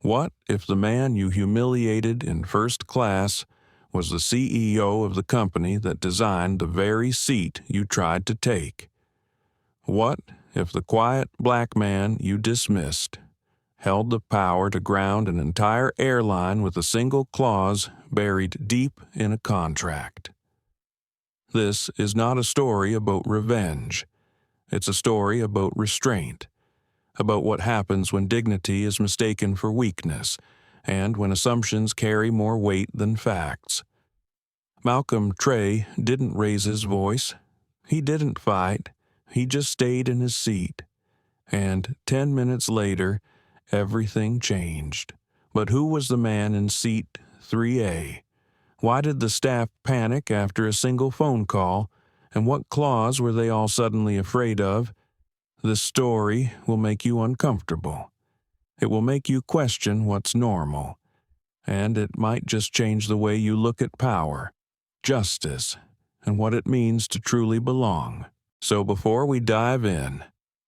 What if the man you humiliated in first class was the CEO of the company that designed the very seat you tried to take? What if the quiet black man you dismissed held the power to ground an entire airline with a single clause buried deep in a contract? This is not a story about revenge. It's a story about restraint, about what happens when dignity is mistaken for weakness, and when assumptions carry more weight than facts. Malcolm Trey didn't raise his voice. He didn't fight. He just stayed in his seat. And 10 minutes later, everything changed. But who was the man in seat 3A? Why did the staff panic after a single phone call? And what clause were they all suddenly afraid of? This story will make you uncomfortable. It will make you question what's normal. And it might just change the way you look at power, justice, and what it means to truly belong. So before we dive in,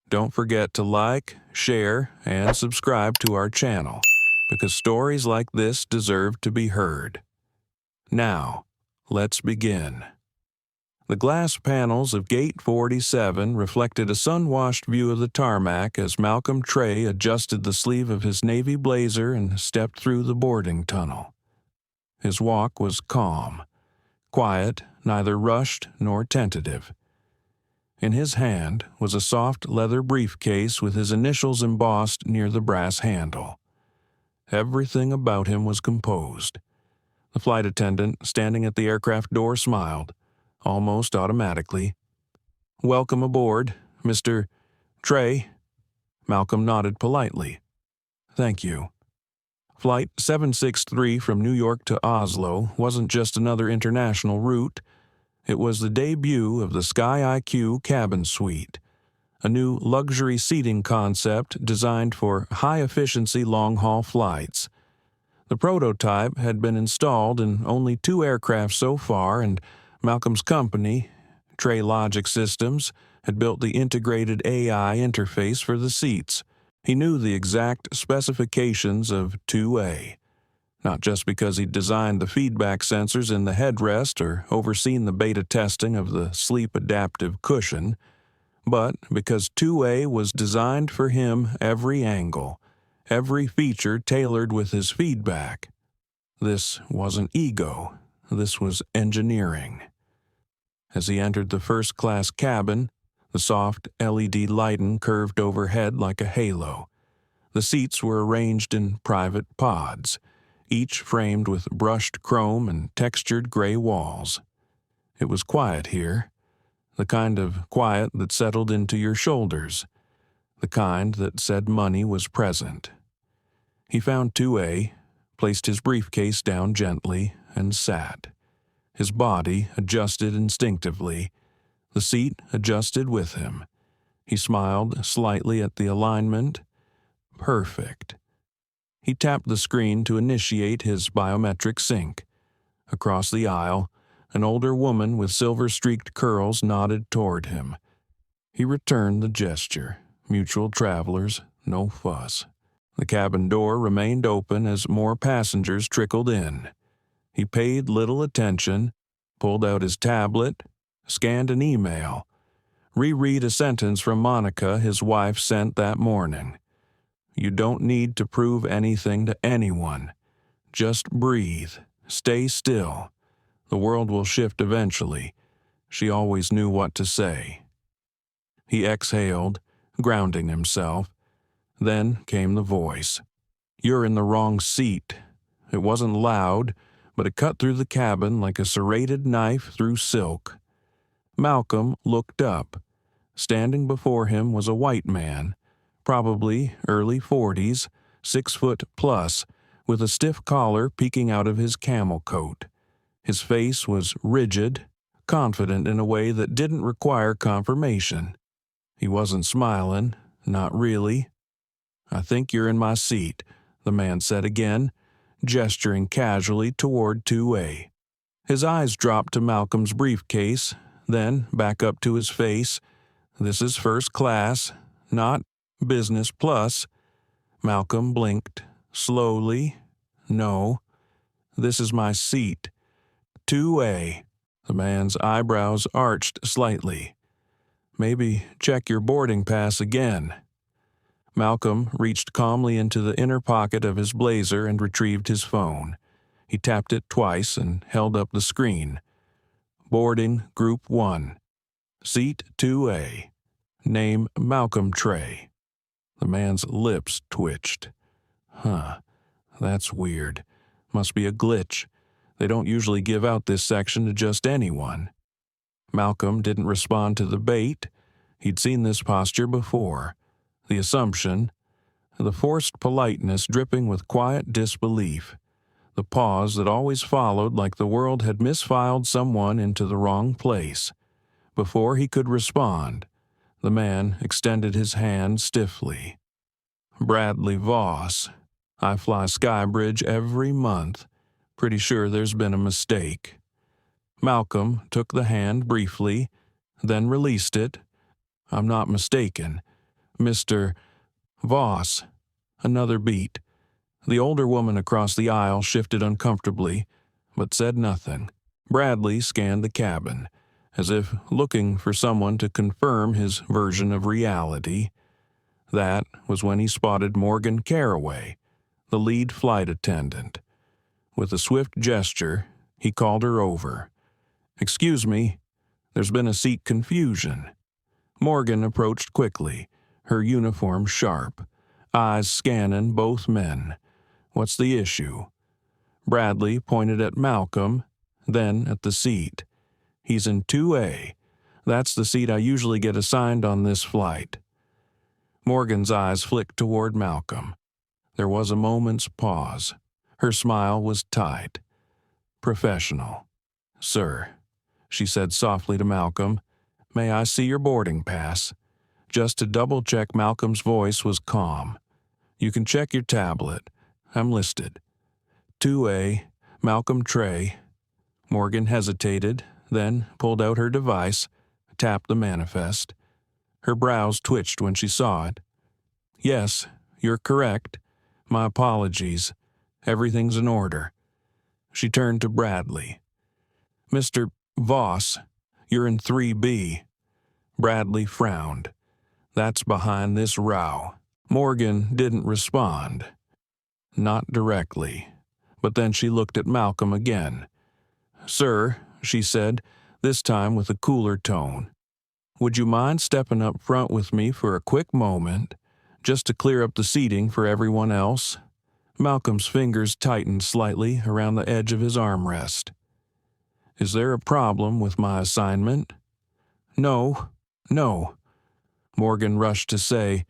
don't forget to like, share, and subscribe to our channel, because stories like this deserve to be heard. Now, let's begin. The glass panels of Gate 47 reflected a sun-washed view of the tarmac as Malcolm Trey adjusted the sleeve of his navy blazer and stepped through the boarding tunnel. His walk was calm, quiet, neither rushed nor tentative. In his hand was a soft leather briefcase with his initials embossed near the brass handle. Everything about him was composed. The flight attendant standing at the aircraft door smiled, almost automatically. "Welcome aboard, Mr. Trey." Malcolm nodded politely. "Thank you." Flight 763 from New York to Oslo wasn't just another international route. It was the debut of the Sky IQ cabin suite, a new luxury seating concept designed for high-efficiency long-haul flights. The prototype had been installed in only 2 aircraft so far, and Malcolm's company, Trey Logic Systems, had built the integrated AI interface for the seats. He knew the exact specifications of 2A. Not just because he'd designed the feedback sensors in the headrest or overseen the beta testing of the sleep-adaptive cushion, but because 2A was designed for him every angle, every feature tailored with his feedback. This wasn't ego, this was engineering. As he entered the first-class cabin, the soft LED lighting curved overhead like a halo. The seats were arranged in private pods, each framed with brushed chrome and textured gray walls. It was quiet here, the kind of quiet that settled into your shoulders, the kind that said money was present. He found 2A, placed his briefcase down gently, and sat. His body adjusted instinctively. The seat adjusted with him. He smiled slightly at the alignment. Perfect. He tapped the screen to initiate his biometric sync. Across the aisle, an older woman with silver-streaked curls nodded toward him. He returned the gesture. Mutual travelers, no fuss. The cabin door remained open as more passengers trickled in. He paid little attention, pulled out his tablet, scanned an email, reread a sentence from Monica his wife sent that morning. "You don't need to prove anything to anyone. Just breathe. Stay still. The world will shift eventually." She always knew what to say. He exhaled, grounding himself. Then came the voice. "You're in the wrong seat." It wasn't loud, but it cut through the cabin like a serrated knife through silk. Malcolm looked up. Standing before him was a white man, probably early 40s, 6 foot plus, with a stiff collar peeking out of his camel coat. His face was rigid, confident in a way that didn't require confirmation. He wasn't smiling, not really. "I think you're in my seat," the man said again, gesturing casually toward 2A. His eyes dropped to Malcolm's briefcase, then back up to his face. "This is first class, not business plus." Malcolm blinked, slowly. No, this is my seat. 2A. The man's eyebrows arched slightly. Maybe check your boarding pass again. Malcolm reached calmly into the inner pocket of his blazer and retrieved his phone. He tapped it twice and held up the screen. Boarding Group 1. Seat 2A. Name Malcolm Trey. The man's lips twitched. That's weird. Must be a glitch. They don't usually give out this section to just anyone. Malcolm didn't respond to the bait. He'd seen this posture before. The assumption, the forced politeness dripping with quiet disbelief, the pause that always followed like the world had misfiled someone into the wrong place. Before he could respond, the man extended his hand stiffly. Bradley Voss. I fly Skybridge every month. Pretty sure there's been a mistake. Malcolm took the hand briefly, then released it. I'm not mistaken. Mr. Voss. Another beat. The older woman across the aisle shifted uncomfortably, but said nothing. Bradley scanned the cabin, as if looking for someone to confirm his version of reality. That was when he spotted Morgan Carraway, the lead flight attendant. With a swift gesture, he called her over. "Excuse me, there's been a seat confusion." Morgan approached quickly, her uniform sharp, eyes scanning both men. "What's the issue?" Bradley pointed at Malcolm, then at the seat. "He's in 2A. That's the seat I usually get assigned on this flight." Morgan's eyes flicked toward Malcolm. There was a moment's pause. Her smile was tight. Professional. "Sir," she said softly to Malcolm, "may I see your boarding pass?" Just to double-check, Malcolm's voice was calm. "You can check your tablet. I'm listed. 2A, Malcolm Trey." Morgan hesitated, then pulled out her device, tapped the manifest. Her brows twitched when she saw it. "Yes, you're correct. My apologies. Everything's in order." She turned to Bradley. "Mr. Voss, you're in 3B." Bradley frowned. "That's behind this row." Morgan didn't respond. Not directly. But then she looked at Malcolm again. "Sir," she said, this time with a cooler tone, "would you mind stepping up front with me for a quick moment, just to clear up the seating for everyone else?" Malcolm's fingers tightened slightly around the edge of his armrest. "Is there a problem with my assignment?" No. Morgan rushed to say,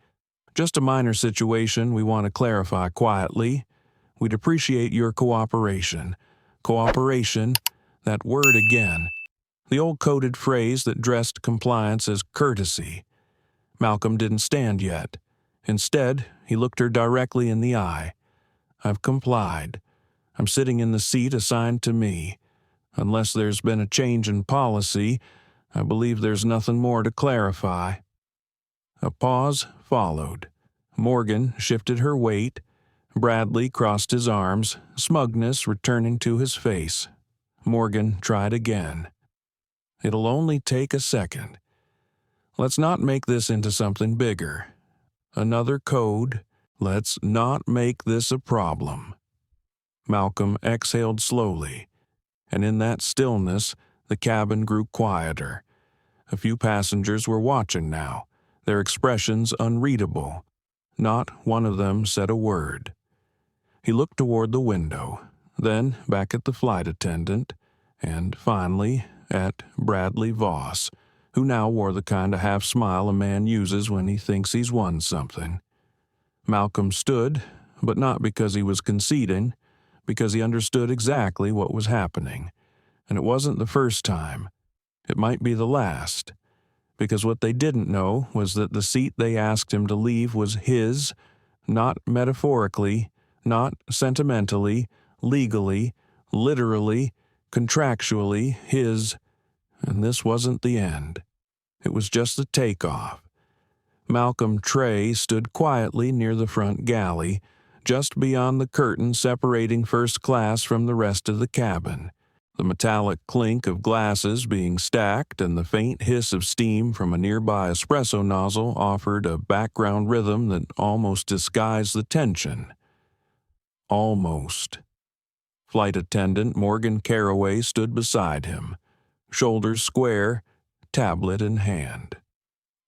"Just a minor situation we want to clarify quietly. We'd appreciate your cooperation." Cooperation, that word again. The old coded phrase that dressed compliance as courtesy. Malcolm didn't stand yet. Instead, he looked her directly in the eye. "I've complied. I'm sitting in the seat assigned to me. Unless there's been a change in policy, I believe there's nothing more to clarify." A pause followed. Morgan shifted her weight. Bradley crossed his arms, smugness returning to his face. Morgan tried again. "It'll only take a second. Let's not make this into something bigger. Another code. Let's not make this a problem." Malcolm exhaled slowly, and in that stillness, the cabin grew quieter. A few passengers were watching now, their expressions unreadable. Not one of them said a word. He looked toward the window, then back at the flight attendant, and finally at Bradley Voss, who now wore the kind of half-smile a man uses when he thinks he's won something. Malcolm stood, but not because he was conceding, because he understood exactly what was happening. And it wasn't the first time. It might be the last. Because what they didn't know was that the seat they asked him to leave was his, not metaphorically, not sentimentally, legally, literally, contractually his, and this wasn't the end. It was just the takeoff. Malcolm Trey stood quietly near the front galley, just beyond the curtain separating first class from the rest of the cabin. The metallic clink of glasses being stacked and the faint hiss of steam from a nearby espresso nozzle offered a background rhythm that almost disguised the tension. Almost. Flight attendant Morgan Carraway stood beside him, shoulders square, tablet in hand.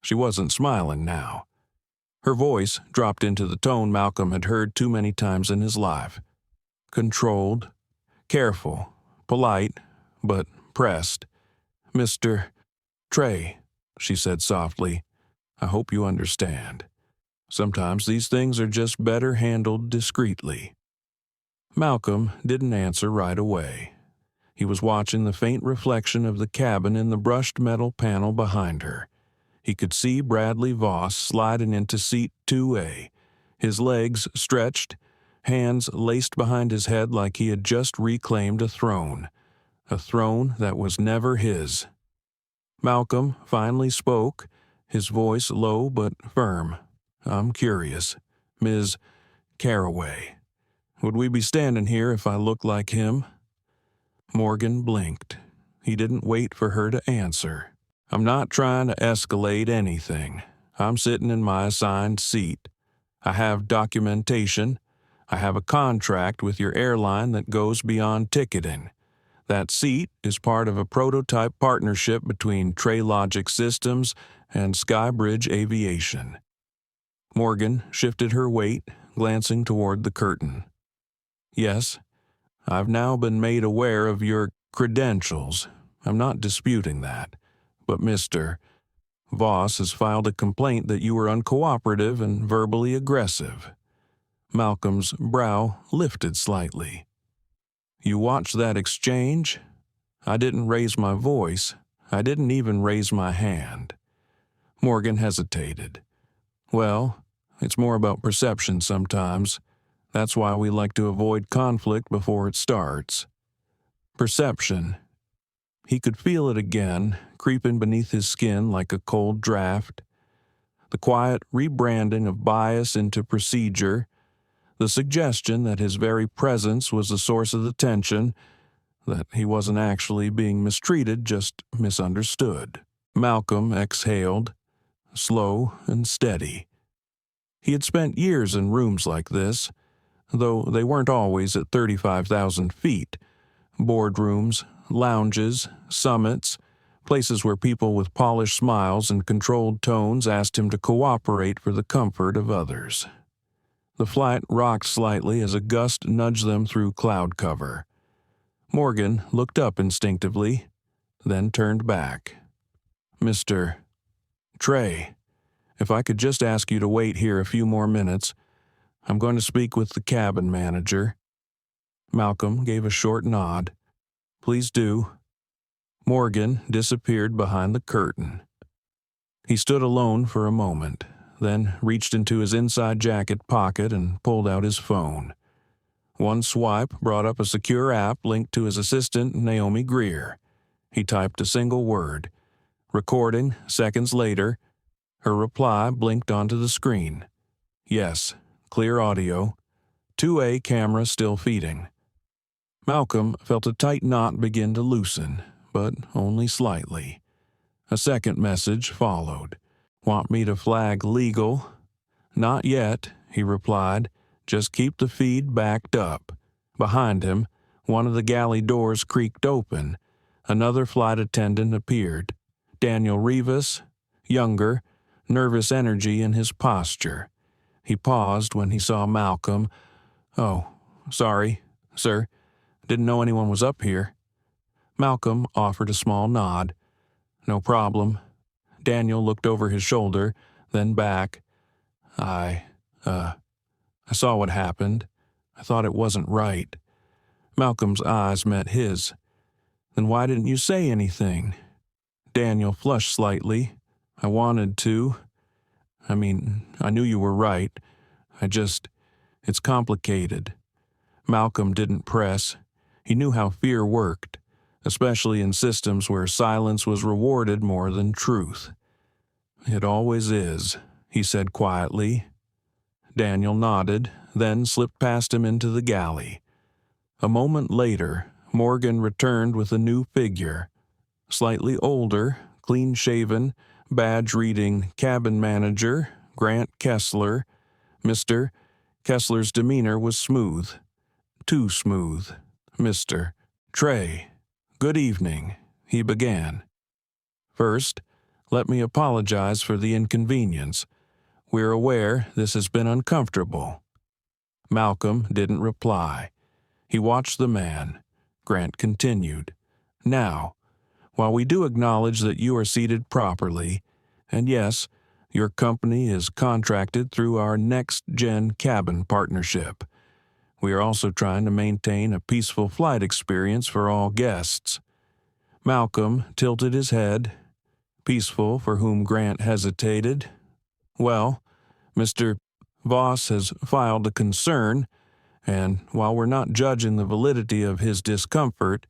She wasn't smiling now. Her voice dropped into the tone Malcolm had heard too many times in his life. Controlled, careful, polite, but pressed. "Mr. Trey," she said softly, "I hope you understand. Sometimes these things are just better handled discreetly." Malcolm didn't answer right away. He was watching the faint reflection of the cabin in the brushed metal panel behind her. He could see Bradley Voss sliding into seat 2A, his legs stretched, hands laced behind his head like he had just reclaimed a throne that was never his. Malcolm finally spoke, his voice low but firm. "I'm curious. Ms. Carraway, would we be standing here if I looked like him?" Morgan blinked. He didn't wait for her to answer. "I'm not trying to escalate anything. I'm sitting in my assigned seat. I have documentation. I have a contract with your airline that goes beyond ticketing. That seat is part of a prototype partnership between Traylogic Systems and Skybridge Aviation." Morgan shifted her weight, glancing toward the curtain. "Yes, I've now been made aware of your credentials. I'm not disputing that. But Mr. Voss has filed a complaint that you were uncooperative and verbally aggressive." Malcolm's brow lifted slightly. "You watched that exchange? I didn't raise my voice. I didn't even raise my hand." Morgan hesitated. "Well, it's more about perception sometimes. That's why we like to avoid conflict before it starts." Perception. He could feel it again, creeping beneath his skin like a cold draft. The quiet rebranding of bias into procedure, the suggestion that his very presence was the source of the tension, that he wasn't actually being mistreated, just misunderstood. Malcolm exhaled, slow and steady. He had spent years in rooms like this, though they weren't always at 35,000 feet. Boardrooms, lounges, summits, places where people with polished smiles and controlled tones asked him to cooperate for the comfort of others. The flight rocked slightly as a gust nudged them through cloud cover. Morgan looked up instinctively, then turned back. "Mr. Trey, if I could just ask you to wait here a few more minutes. I'm going to speak with the cabin manager." Malcolm gave a short nod. "Please do." Morgan disappeared behind the curtain. He stood alone for a moment, then reached into his inside jacket pocket and pulled out his phone. One swipe brought up a secure app linked to his assistant, Naomi Greer. He typed a single word. Recording, seconds later, her reply blinked onto the screen. "Yes, clear audio. 2A camera still feeding." Malcolm felt a tight knot begin to loosen, but only slightly. A second message followed. "Want me to flag legal?" "Not yet," he replied. "Just keep the feed backed up." Behind him, one of the galley doors creaked open. Another flight attendant appeared. Daniel Rivas, younger, nervous energy in his posture. He paused when he saw Malcolm. "Oh, sorry, sir. Didn't know anyone was up here." Malcolm offered a small nod. "No problem." Daniel looked over his shoulder, then back. I saw what happened. I thought it wasn't right." Malcolm's eyes met his. "Then why didn't you say anything?" Daniel flushed slightly. "I wanted to. I knew you were right. It's complicated." Malcolm didn't press. He knew how fear worked, especially in systems where silence was rewarded more than truth. "It always is," he said quietly. Daniel nodded, then slipped past him into the galley. A moment later, Morgan returned with a new figure. Slightly older, clean-shaven, badge reading cabin manager, Grant Kessler. Mr. Kessler's demeanor was smooth. Too smooth. Mr. Trey, good evening, he began. First, let me apologize for the inconvenience. We're aware this has been uncomfortable. Malcolm didn't reply. He watched the man. Grant continued. Now, while we do acknowledge that you are seated properly, and yes, your company is contracted through our next-gen cabin partnership, we are also trying to maintain a peaceful flight experience for all guests. Malcolm tilted his head. Peaceful for whom Grant hesitated. Well, Mr. Voss has filed a concern, and while we're not judging the validity of his discomfort,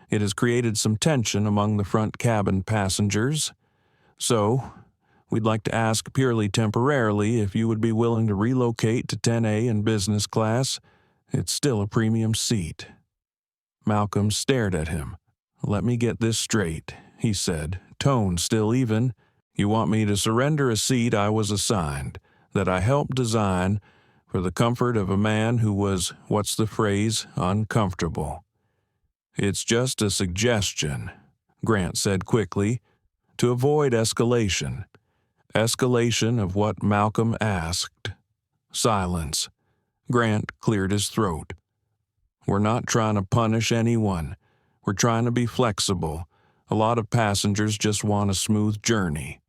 it has created some tension among the front cabin passengers. So, we'd like to ask purely temporarily if you would be willing to relocate to 10A in business class. It's still a premium seat. Malcolm stared at him. Let me get this straight, he said, tone still even. You want me to surrender a seat I was assigned, that I helped design, for the comfort of a man who was, what's the phrase, uncomfortable. It's just a suggestion, Grant said quickly, to avoid escalation. Escalation of what Malcolm asked. Silence. Grant cleared his throat. We're not trying to punish anyone. We're trying to be flexible. A lot of passengers just want a smooth journey.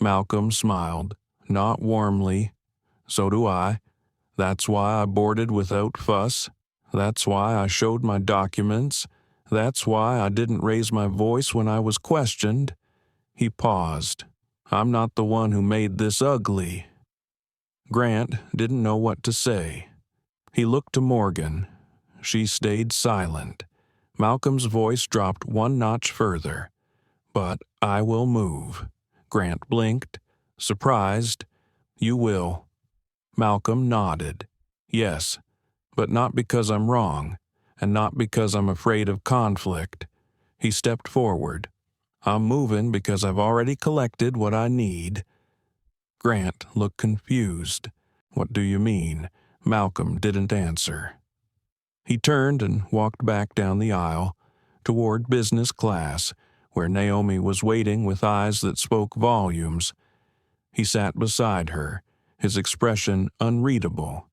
Malcolm smiled, not warmly. So do I. That's why I boarded without fuss. That's why I showed my documents. That's why I didn't raise my voice when I was questioned. He paused. I'm not the one who made this ugly. Grant didn't know what to say. He looked to Morgan. She stayed silent. Malcolm's voice dropped one notch further. But I will move. Grant blinked. Surprised. You will. Malcolm nodded. Yes, but not because I'm wrong, and not because I'm afraid of conflict. He stepped forward. I'm moving because I've already collected what I need. Grant looked confused. What do you mean? Malcolm didn't answer. He turned and walked back down the aisle, toward business class, where Naomi was waiting with eyes that spoke volumes. He sat beside her, his expression unreadable.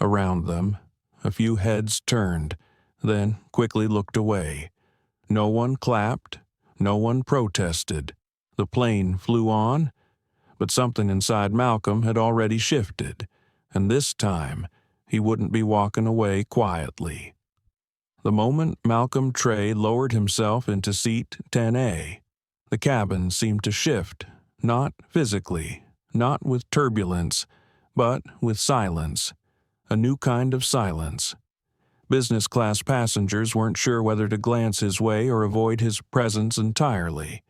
Around them, a few heads turned, then quickly looked away. No one clapped, no one protested. The plane flew on, but something inside Malcolm had already shifted, and this time he wouldn't be walking away quietly. The moment Malcolm Trey lowered himself into seat 10A, the cabin seemed to shift, not physically, not with turbulence, but with silence, a new kind of silence. Business class passengers weren't sure whether to glance his way or avoid his presence entirely.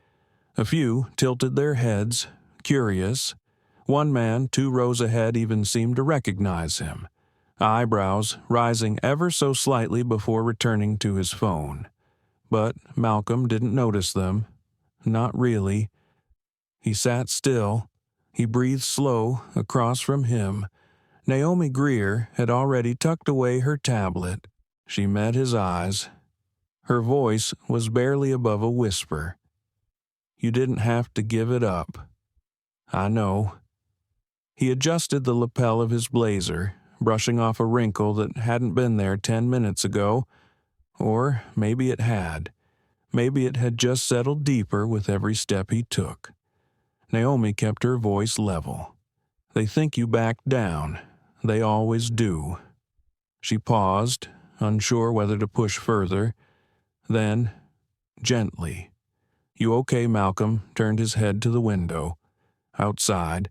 A few tilted their heads, curious. One man 2 rows ahead even seemed to recognize him, eyebrows rising ever so slightly before returning to his phone. But Malcolm didn't notice them. Not really. He sat still. He breathed slow across from him. Naomi Greer had already tucked away her tablet. She met his eyes. Her voice was barely above a whisper. You didn't have to give it up. I know. He adjusted the lapel of his blazer, brushing off a wrinkle that hadn't been there 10 minutes ago. Or maybe it had. Maybe it had just settled deeper with every step he took. Naomi kept her voice level. They think you backed down. They always do. She paused, unsure whether to push further. Then, gently. You okay, Malcolm? Turned his head to the window. Outside,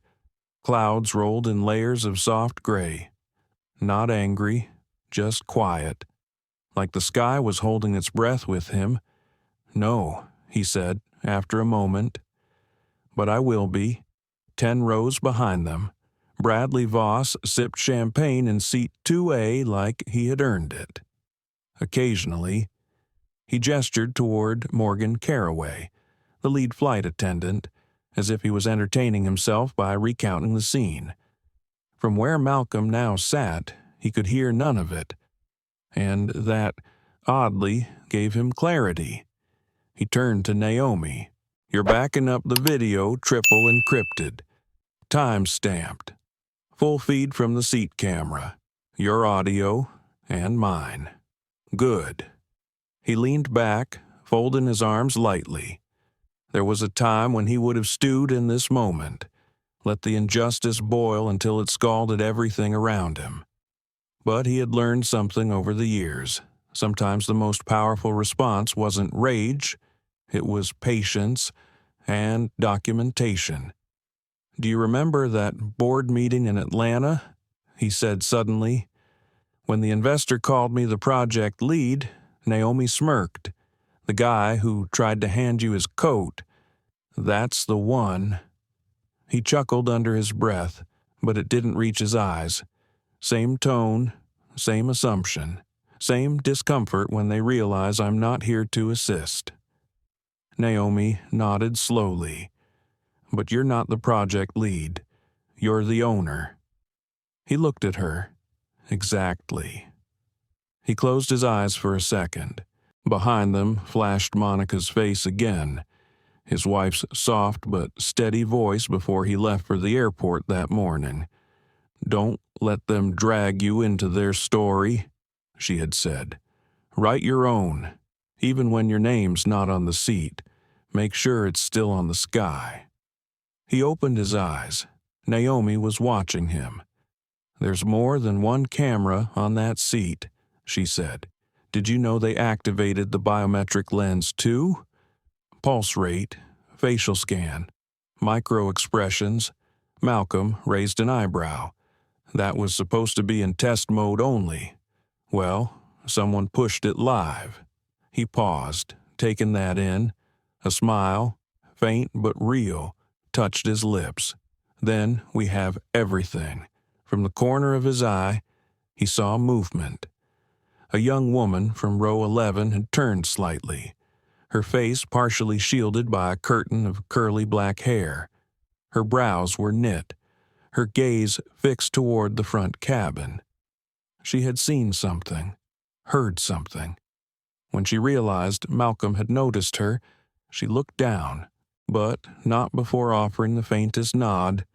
clouds rolled in layers of soft gray. Not angry, just quiet. Like the sky was holding its breath with him. No, he said, after a moment. But I will be. 10 rows behind them. Bradley Voss sipped champagne in seat 2A like he had earned it. Occasionally, he gestured toward Morgan Carraway, the lead flight attendant, as if he was entertaining himself by recounting the scene. From where Malcolm now sat, he could hear none of it, and that, oddly, gave him clarity. He turned to Naomi. "You're backing up the video triple encrypted, time-stamped, full feed from the seat camera, your audio and mine. Good." He leaned back, folding his arms lightly. There was a time when he would have stewed in this moment, let the injustice boil until it scalded everything around him. But he had learned something over the years. Sometimes the most powerful response wasn't rage, it was patience and documentation. "Do you remember that board meeting in Atlanta?" he said suddenly. "When the investor called me the project lead, Naomi smirked. The guy who tried to hand you his coat. That's the one." He chuckled under his breath, but it didn't reach his eyes. Same tone, same assumption, same discomfort when they realize I'm not here to assist. Naomi nodded slowly. "But you're not the project lead. You're the owner." He looked at her. Exactly. He closed his eyes for a second. Behind them flashed Monica's face again, his wife's soft but steady voice before he left for the airport that morning. "Don't let them drag you into their story," she had said. "Write your own. Even when your name's not on the seat, make sure it's still on the sky." He opened his eyes. Naomi was watching him. "There's more than one camera on that seat," she said. "Did you know they activated the biometric lens too? Pulse rate, facial scan, micro expressions." Malcolm raised an eyebrow. "That was supposed to be in test mode only." "Well, someone pushed it live." He paused, taking that in. A smile, faint but real, touched his lips. "Then we have everything." From the corner of his eye, he saw movement. A young woman from row 11 had turned slightly, her face partially shielded by a curtain of curly black hair. Her brows were knit, her gaze fixed toward the front cabin. She had seen something, heard something. When she realized Malcolm had noticed her, she looked down, but not before offering the faintest nod,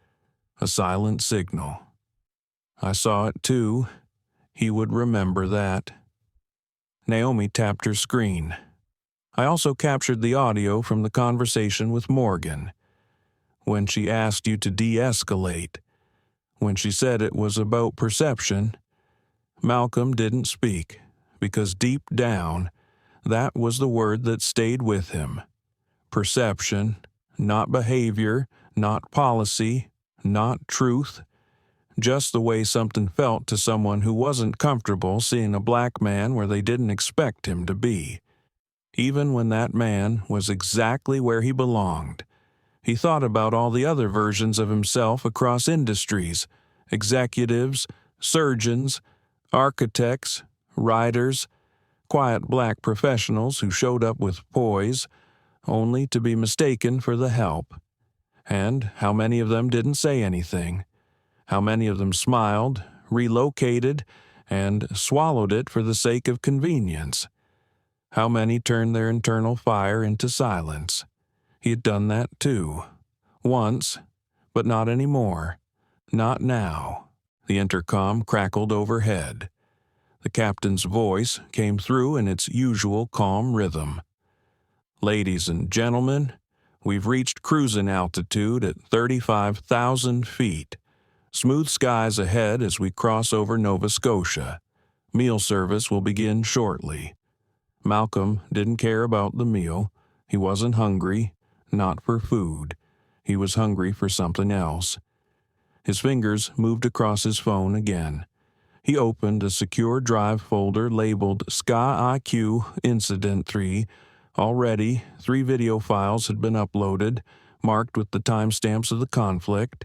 a silent signal. "I saw it too. He would remember that." Naomi tapped her screen. "I also captured the audio from the conversation with Morgan. When she asked you to de-escalate, when she said it was about perception, Malcolm didn't speak, because deep down, that was the word that stayed with him. Perception, not behavior, not policy, not truth. Just the way something felt to someone who wasn't comfortable seeing a black man where they didn't expect him to be. Even when that man was exactly where he belonged. He thought about all the other versions of himself across industries, executives, surgeons, architects, writers, quiet black professionals who showed up with poise, only to be mistaken for the help. And how many of them didn't say anything? How many of them smiled, relocated, and swallowed it for the sake of convenience? How many turned their internal fire into silence? He had done that too. Once, but not anymore. Not now. The intercom crackled overhead. The captain's voice came through in its usual calm rhythm. "Ladies and gentlemen, we've reached cruising altitude at 35,000 feet. Smooth skies ahead as we cross over Nova Scotia. Meal service will begin shortly." Malcolm didn't care about the meal. He wasn't hungry, not for food. He was hungry for something else. His fingers moved across his phone again. He opened a secure drive folder labeled Sky IQ Incident 3. Already, 3 video files had been uploaded, marked with the timestamps of the conflict.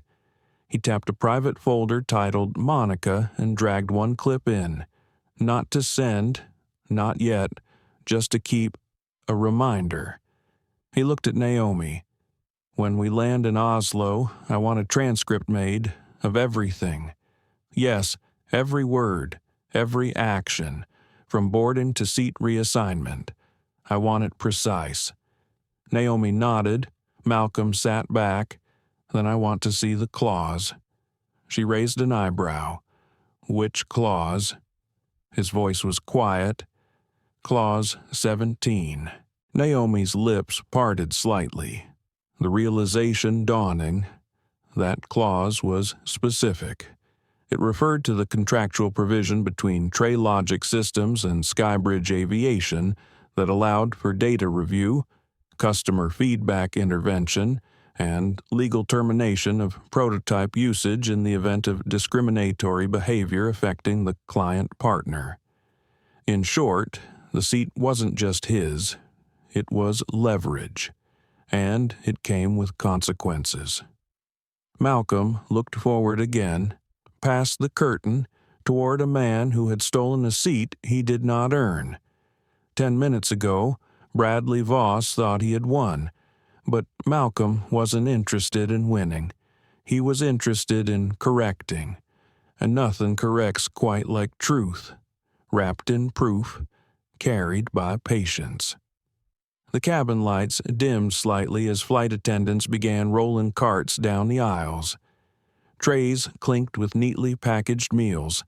He tapped a private folder titled Monica and dragged one clip in. Not to send, not yet, just to keep a reminder. He looked at Naomi. When we land in Oslo, I want a transcript made of everything. Yes, every word, every action, from boarding to seat reassignment. I want it precise. Naomi nodded. Malcolm sat back. Then I want to see the clause. She raised an eyebrow. Which clause? His voice was quiet. Clause 17. Naomi's lips parted slightly. The realization dawning. That clause was specific. It referred to the contractual provision between Tralogic Systems and Skybridge Aviation that allowed for data review, customer feedback intervention, and legal termination of prototype usage in the event of discriminatory behavior affecting the client partner. In short, the seat wasn't just his, it was leverage, and it came with consequences. Malcolm looked forward again, past the curtain, toward a man who had stolen a seat he did not earn. 10 minutes ago, Bradley Voss thought he had won, but Malcolm wasn't interested in winning. He was interested in correcting, and nothing corrects quite like truth, wrapped in proof, carried by patience. The cabin lights dimmed slightly as flight attendants began rolling carts down the aisles. Trays clinked with neatly packaged meals,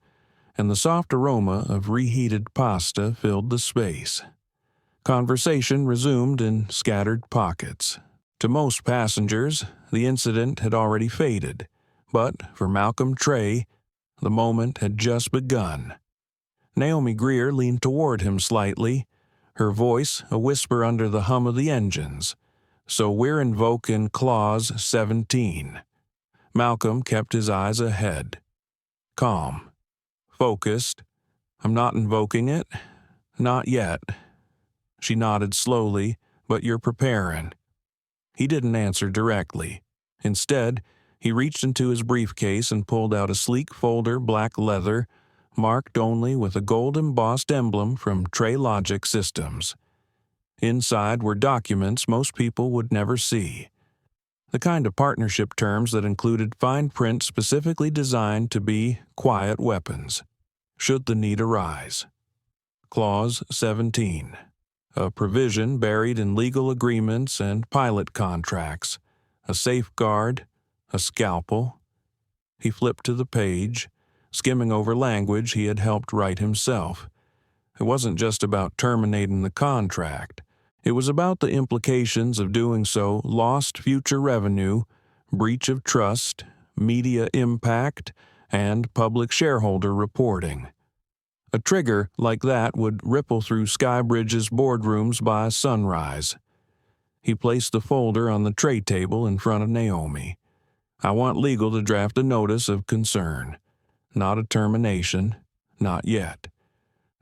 and the soft aroma of reheated pasta filled the space. Conversation resumed in scattered pockets. To most passengers, the incident had already faded, but for Malcolm Trey, the moment had just begun. Naomi Greer leaned toward him slightly, her voice a whisper under the hum of the engines. So we're invoking Clause 17. Malcolm kept his eyes ahead. Calm. Focused. I'm not invoking it. Not yet. She nodded slowly, but you're preparing. He didn't answer directly. Instead, he reached into his briefcase and pulled out a sleek folder, black leather, marked only with a gold-embossed emblem from Tralogic Systems. Inside were documents most people would never see. The kind of partnership terms that included fine print specifically designed to be quiet weapons, should the need arise. Clause 17. A provision buried in legal agreements and pilot contracts, a safeguard, a scalpel. He flipped to the page, skimming over language he had helped write himself. It wasn't just about terminating the contract. It was about the implications of doing so: lost future revenue, breach of trust, media impact, and public shareholder reporting. A trigger like that would ripple through Skybridge's boardrooms by sunrise. He placed the folder on the tray table in front of Naomi. I want legal to draft a notice of concern. Not a termination. Not yet.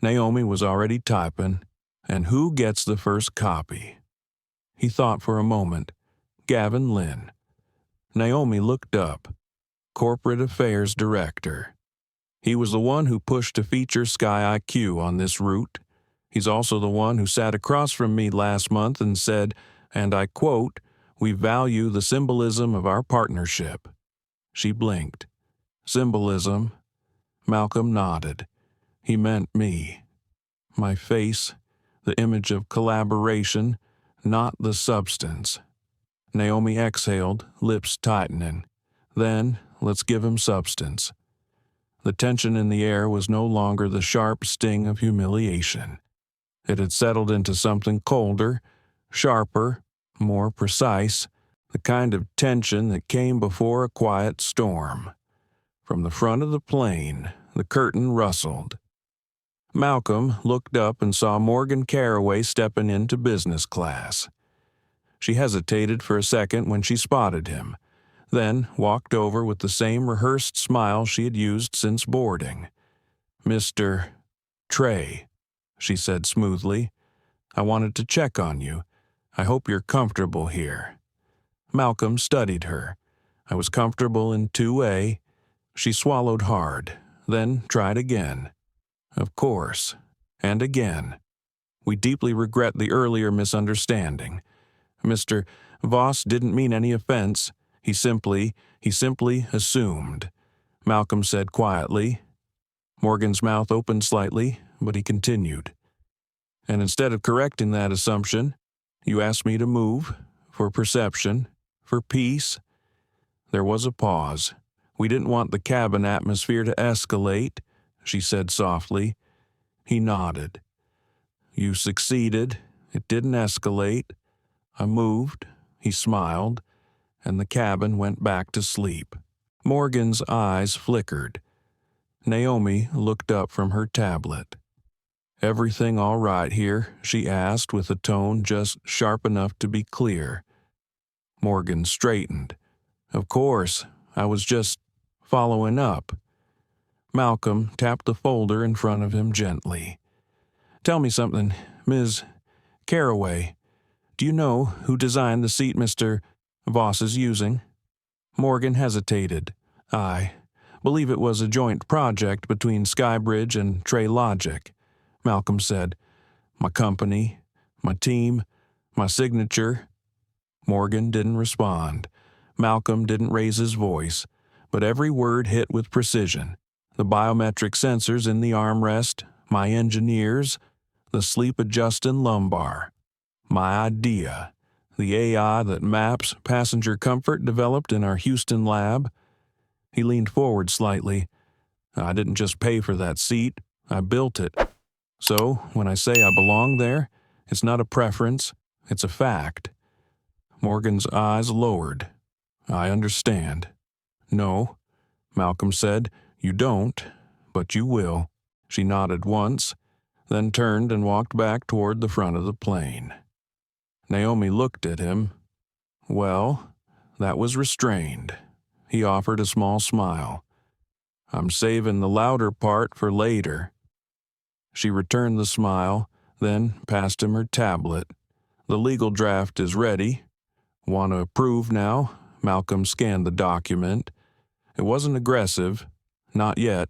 Naomi was already typing. And who gets the first copy? He thought for a moment. Gavin Lynn. Naomi looked up. Corporate Affairs Director. He was the one who pushed to feature Sky IQ on this route. He's also the one who sat across from me last month and said, and I quote, "We value the symbolism of our partnership." She blinked. Symbolism? Malcolm nodded. He meant me. My face, the image of collaboration, not the substance. Naomi exhaled, lips tightening. Then, let's give him substance. The tension in the air was no longer the sharp sting of humiliation. It had settled into something colder, sharper, more precise, the kind of tension that came before a quiet storm. From the front of the plane, the curtain rustled. Malcolm looked up and saw Morgan Carraway stepping into business class. She hesitated for a second when she spotted him, then walked over with the same rehearsed smile she had used since boarding. "Mr. Trey," she said smoothly, "I wanted to check on you. I hope you're comfortable here." Malcolm studied her. I was comfortable in 2A. She swallowed hard, then tried again. Of course. And again. We deeply regret the earlier misunderstanding. Mr. Voss didn't mean any offense. He simply assumed, Malcolm said quietly. Morgan's mouth opened slightly, but he continued. And instead of correcting that assumption, you asked me to move, for perception, for peace. There was a pause. We didn't want the cabin atmosphere to escalate, she said softly. He nodded. You succeeded. It didn't escalate. I moved. He smiled, and the cabin went back to sleep. Morgan's eyes flickered. Naomi looked up from her tablet. Everything all right here? She asked with a tone just sharp enough to be clear. Morgan straightened. Of course, I was just following up. Malcolm tapped the folder in front of him gently. Tell me something, Ms. Carraway. Do you know who designed the seat Mr. Voss is using? Morgan hesitated. I believe it was a joint project between Skybridge and Trey Logic. Malcolm said, my company, my team, my signature. Morgan didn't respond. Malcolm didn't raise his voice, but every word hit with precision. The biometric sensors in the armrest, my engineers, the sleep-adjusting lumbar. My idea, the AI that maps passenger comfort developed in our Houston lab. He leaned forward slightly. I didn't just pay for that seat, I built it. So, when I say I belong there, it's not a preference, it's a fact. Morgan's eyes lowered. I understand. No, Malcolm said, you don't, but you will. She nodded once, then turned and walked back toward the front of the plane. Naomi looked at him. Well, that was restrained. He offered a small smile. I'm saving the louder part for later. She returned the smile, then passed him her tablet. The legal draft is ready. Want to approve now? Malcolm scanned the document. It wasn't aggressive. Not yet.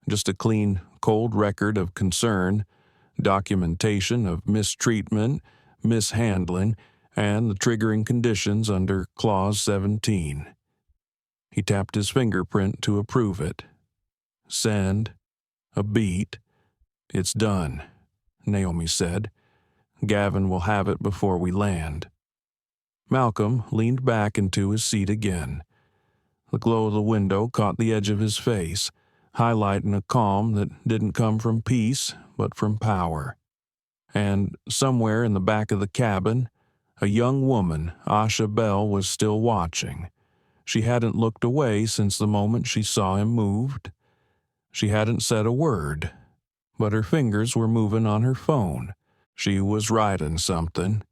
Just a clean, cold record of concern, documentation of mistreatment, mishandling, and the triggering conditions under Clause 17. He tapped his fingerprint to approve it. Send. A beat. It's done, Naomi said. Gavin will have it before we land. Malcolm leaned back into his seat again. The glow of the window caught the edge of his face, highlighting a calm that didn't come from peace, but from power. And somewhere in the back of the cabin, a young woman, Asha Bell, was still watching. She hadn't looked away since the moment she saw him moved. She hadn't said a word, but her fingers were moving on her phone. She was writing something,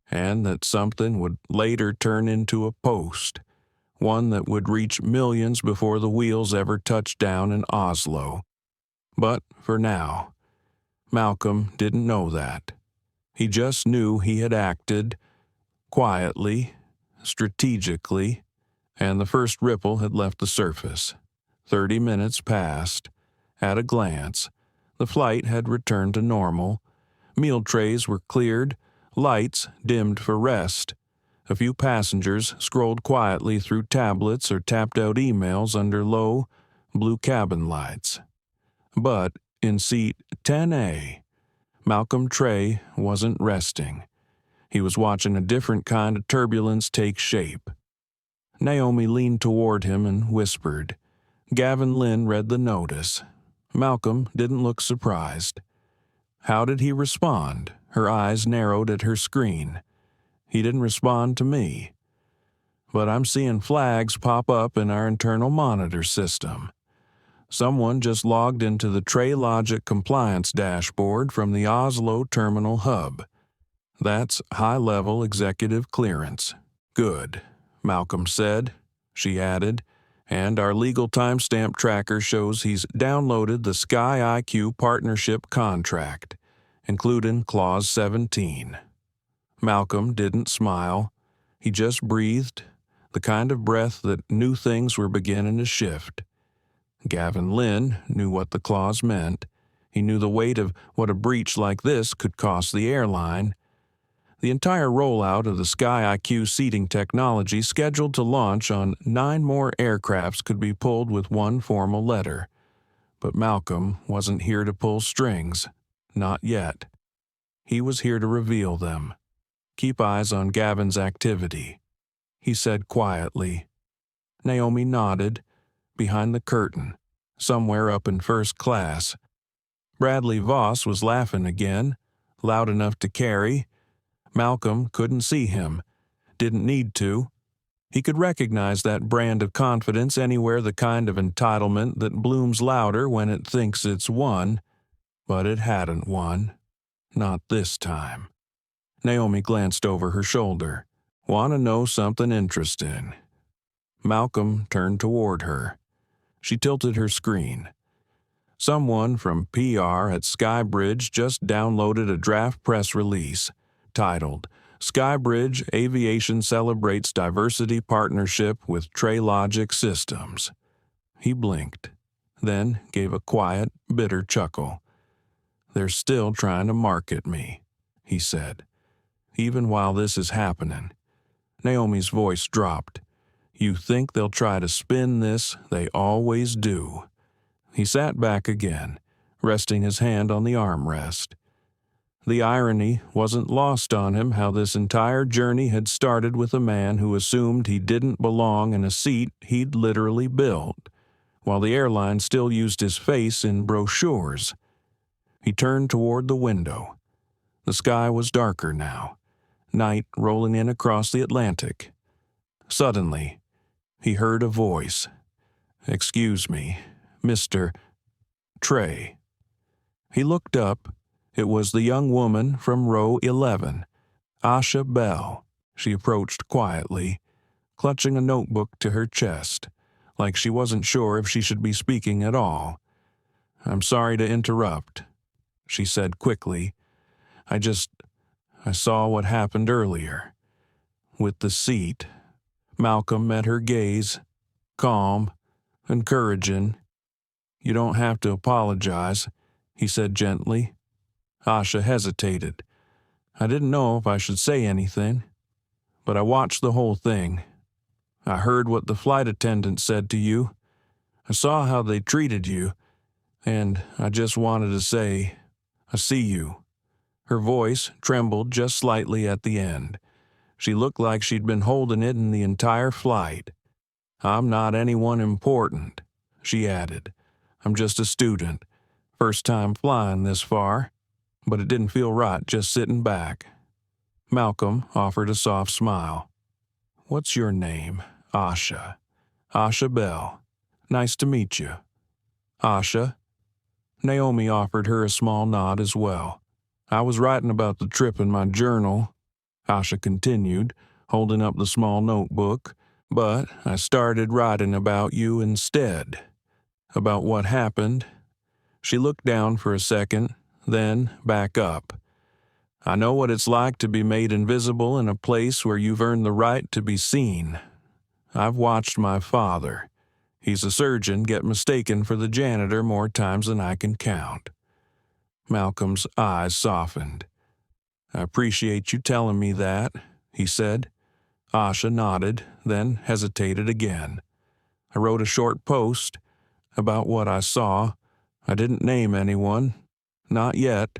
and that something would later turn into a post, one that would reach millions before the wheels ever touched down in Oslo. But for now, Malcolm didn't know that. He just knew he had acted quietly, strategically, and the first ripple had left the surface. 30 minutes passed. At a glance, the flight had returned to normal. Meal trays were cleared, lights dimmed for rest. A few passengers scrolled quietly through tablets or tapped out emails under low, blue cabin lights. But in seat 10A, Malcolm Trey wasn't resting. He was watching a different kind of turbulence take shape. Naomi leaned toward him and whispered. Gavin Lynn read the notice. Malcolm didn't look surprised. How did he respond? Her eyes narrowed at her screen. He didn't respond to me. But I'm seeing flags pop up in our internal monitor system. Someone just logged into the Trey Logic compliance dashboard from the Oslo terminal hub. That's high-level executive clearance. Good, Malcolm said. She added, and our legal timestamp tracker shows he's downloaded the Sky IQ partnership contract, including Clause 17. Malcolm didn't smile. He just breathed. the kind of breath that knew things were beginning to shift. Gavin Lynn knew what the clause meant. He knew the weight of what a breach like this could cost the airline. The entire rollout of the SkyIQ seating technology scheduled to launch on 9 more aircrafts could be pulled with one formal letter. But Malcolm wasn't here to pull strings. Not yet. He was here to reveal them. Keep eyes on Gavin's activity, he said quietly. Naomi nodded, behind the curtain, somewhere up in first class. Bradley Voss was laughing again, loud enough to carry. Malcolm couldn't see him, didn't need to. He could recognize that brand of confidence anywhere, the kind of entitlement that blooms louder when it thinks it's won. But it hadn't won. Not this time. Naomi glanced over her shoulder. Want to know something interesting? Malcolm turned toward her. She tilted her screen. Someone from PR at Skybridge just downloaded a draft press release titled, Skybridge Aviation Celebrates Diversity Partnership with Tralogic Systems. He blinked, then gave a quiet, bitter chuckle. They're still trying to market me, he said. Even while this is happening. Naomi's voice dropped. You think they'll try to spin this? They always do. He sat back again, resting his hand on the armrest. The irony wasn't lost on him how this entire journey had started with a man who assumed he didn't belong in a seat he'd literally built, while the airline still used his face in brochures. He turned toward the window. The sky was darker now, night rolling in across the Atlantic. Suddenly, he heard a voice. Excuse me, Mr. Trey. He looked up. It was the young woman from row 11, Asha Bell. She approached quietly, clutching a notebook to her chest, like she wasn't sure if she should be speaking at all. I'm sorry to interrupt, she said quickly. I saw what happened earlier. With the seat. Malcolm met her gaze, calm, encouraging. You don't have to apologize, he said gently. Asha hesitated. I didn't know if I should say anything, but I watched the whole thing. I heard what the flight attendant said to you. I saw how they treated you, and I just wanted to say, I see you. Her voice trembled just slightly at the end. She looked like she'd been holding it in the entire flight. I'm not anyone important, she added. I'm just a student. First time flying this far, but it didn't feel right just sitting back. Malcolm offered a soft smile. What's your name? Asha. Asha Bell. Nice to meet you. Asha. Naomi offered her a small nod as well. I was writing about the trip in my journal, Asha continued, holding up the small notebook, but I started writing about you instead. About what happened. She looked down for a second, then back up. I know what it's like to be made invisible in a place where you've earned the right to be seen. I've watched my father. He's a surgeon get mistaken for the janitor more times than I can count. Malcolm's eyes softened. I appreciate you telling me that, he said. Asha nodded, then hesitated again. I wrote a short post about what I saw. I didn't name anyone. Not yet,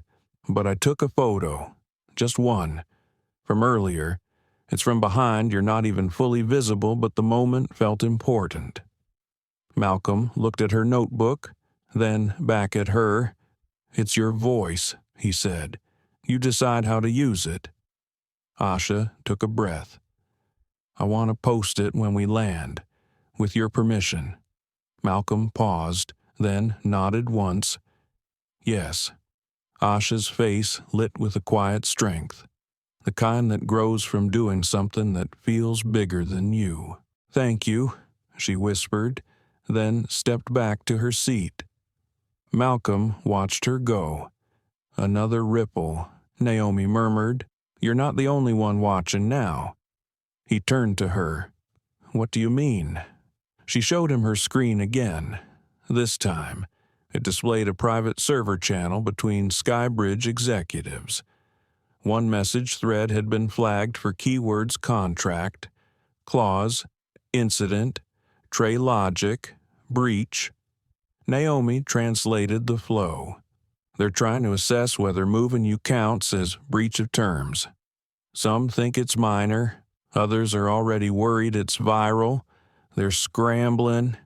but I took a photo. Just one. From earlier. It's from behind, you're not even fully visible, but the moment felt important. Malcolm looked at her notebook, then back at her. It's your voice, he said. You decide how to use it. Asha took a breath. I want to post it when we land, with your permission. Malcolm paused, then nodded once. Yes. Asha's face lit with a quiet strength, the kind that grows from doing something that feels bigger than you. Thank you, she whispered, then stepped back to her seat. Malcolm watched her go. Another ripple, Naomi murmured. You're not the only one watching now. He turned to her. What do you mean?" She showed him her screen again. This time, it displayed a private server channel between Skybridge executives. One message thread had been flagged for keywords contract, clause, incident, tray logic, breach. Naomi translated the flow. "They're trying to assess whether moving you counts as breach of terms. Some think it's minor, others are already worried it's viral. They're scrambling."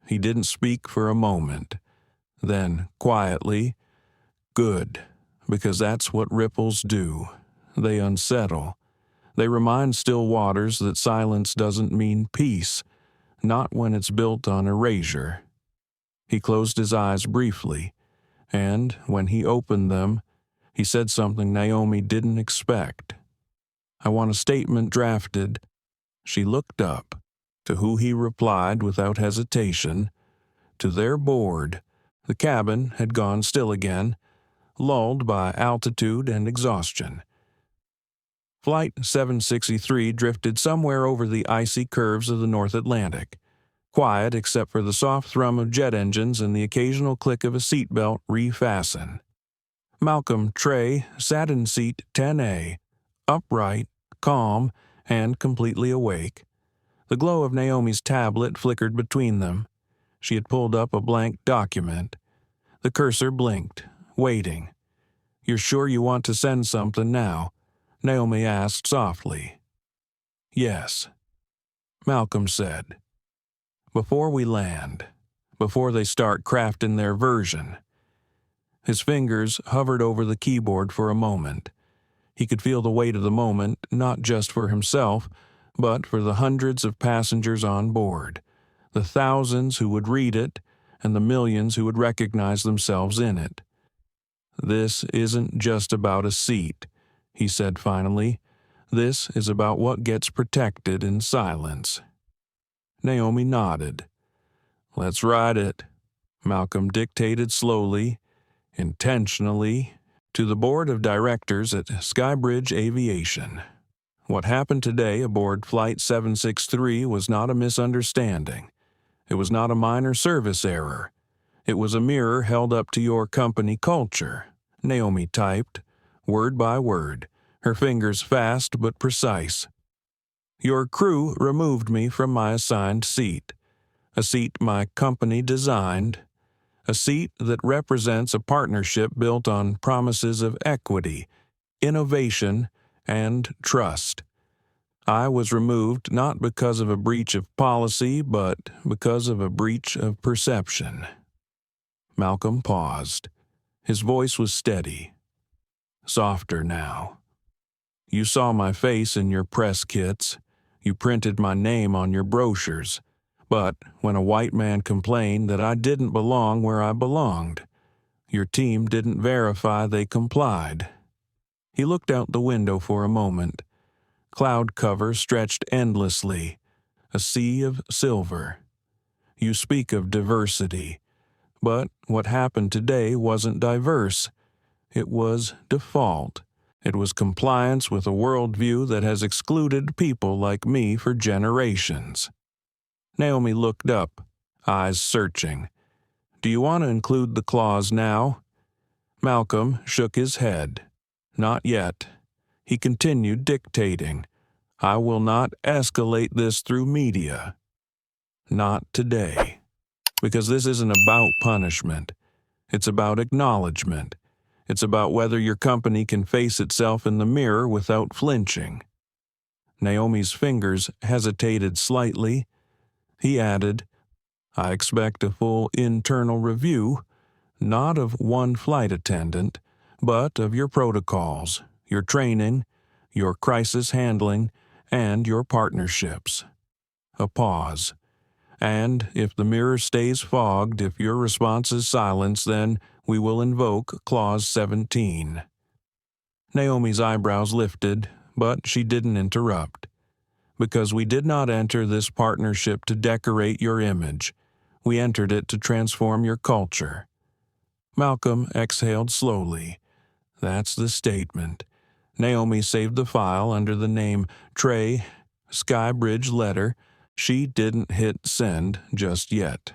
He didn't speak for a moment. Then, quietly, "Good, because that's what ripples do. They unsettle. They remind still waters that silence doesn't mean peace, not when it's built on erasure." He closed his eyes briefly, and when he opened them, he said something Naomi didn't expect. "I want a statement drafted." She looked up, to who he replied without hesitation, "To their board." The cabin had gone still again, lulled by altitude and exhaustion. Flight 763 drifted somewhere over the icy curves of the North Atlantic, quiet except for the soft thrum of jet engines and the occasional click of a seatbelt refasten. Malcolm Trey sat in seat 10A, upright, calm, and completely awake. The glow of Naomi's tablet flickered between them. She had pulled up a blank document. The cursor blinked, waiting. "You're sure you want to send something now?" Naomi asked softly. "Yes," Malcolm said. "Before we land, before they start crafting their version." His fingers hovered over the keyboard for a moment. He could feel the weight of the moment, not just for himself, but for the hundreds of passengers on board, the thousands who would read it, and the millions who would recognize themselves in it. "This isn't just about a seat," he said finally. "This is about what gets protected in silence." Naomi nodded. "Let's write it," Malcolm dictated slowly, intentionally, to the board of directors at Skybridge Aviation. What happened today aboard Flight 763 was not a misunderstanding. It was not a minor service error. It was a mirror held up to your company culture. Naomi typed, word by word, her fingers fast but precise. "Your crew removed me from my assigned seat, a seat my company designed, a seat that represents a partnership built on promises of equity, innovation, and trust. I was removed not because of a breach of policy, but because of a breach of perception." Malcolm paused. His voice was steady, softer now. "You saw my face in your press kits. You printed my name on your brochures. But when a white man complained that I didn't belong where I belonged, your team didn't verify they complied." He looked out the window for a moment. Cloud cover stretched endlessly, a sea of silver. "You speak of diversity, but what happened today wasn't diverse. It was default. It was compliance with a worldview that has excluded people like me for generations." Naomi looked up, eyes searching. "Do you want to include the clause now?" Malcolm shook his head. "Not yet." He continued dictating. "I will not escalate this through media. Not today. Because this isn't about punishment. It's about acknowledgement. It's about whether your company can face itself in the mirror without flinching." Naomi's fingers hesitated slightly. He added, "I expect a full internal review, not of one flight attendant, but of your protocols, your training, your crisis handling, and your partnerships." A pause. "And if the mirror stays fogged, if your response is silence, then we will invoke Clause 17. Naomi's eyebrows lifted, but she didn't interrupt. "Because we did not enter this partnership to decorate your image. We entered it to transform your culture." Malcolm exhaled slowly. "That's the statement." Naomi saved the file under the name Trey, Skybridge Letter, She didn't hit send just yet.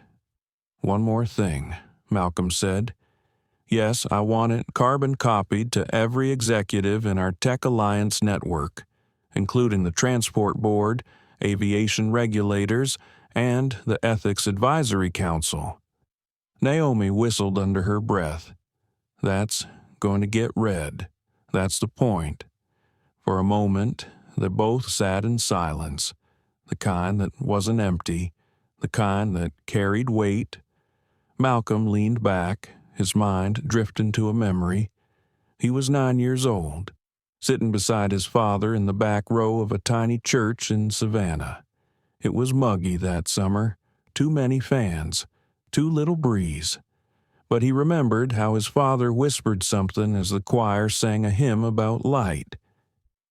"One more thing," Malcolm said. "Yes, I want it carbon copied to every executive in our Tech Alliance network, including the Transport Board, aviation regulators, and the Ethics Advisory Council." Naomi whistled under her breath. "That's going to get read. That's the point." For a moment, they both sat in silence, the kind that wasn't empty, the kind that carried weight. Malcolm leaned back, his mind drifting to a memory. He was 9 years old, sitting beside his father in the back row of a tiny church in Savannah. It was muggy that summer, too many fans, too little breeze. But he remembered how his father whispered something as the choir sang a hymn about light.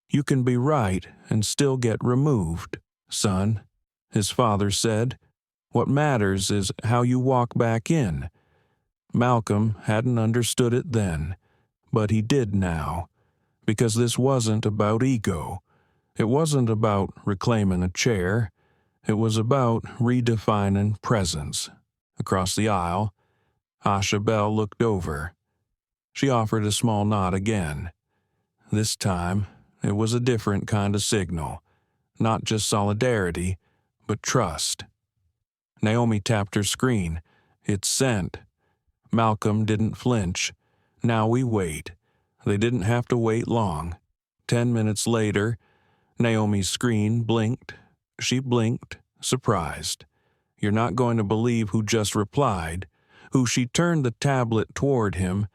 "You can be right and still get removed, son," his father said. "What matters is how you walk back in." Malcolm hadn't understood it then, but he did now, because this wasn't about ego. It wasn't about reclaiming a chair. It was about redefining presence. Across the aisle, Asha Bell looked over. She offered a small nod again. This time, it was a different kind of signal. Not just solidarity, but trust. Naomi tapped her screen. "It's sent." Malcolm didn't flinch. "Now we wait." They didn't have to wait long. 10 minutes later, Naomi's screen blinked. She blinked, surprised. You're not going to believe who just replied. Who she turned the tablet toward him.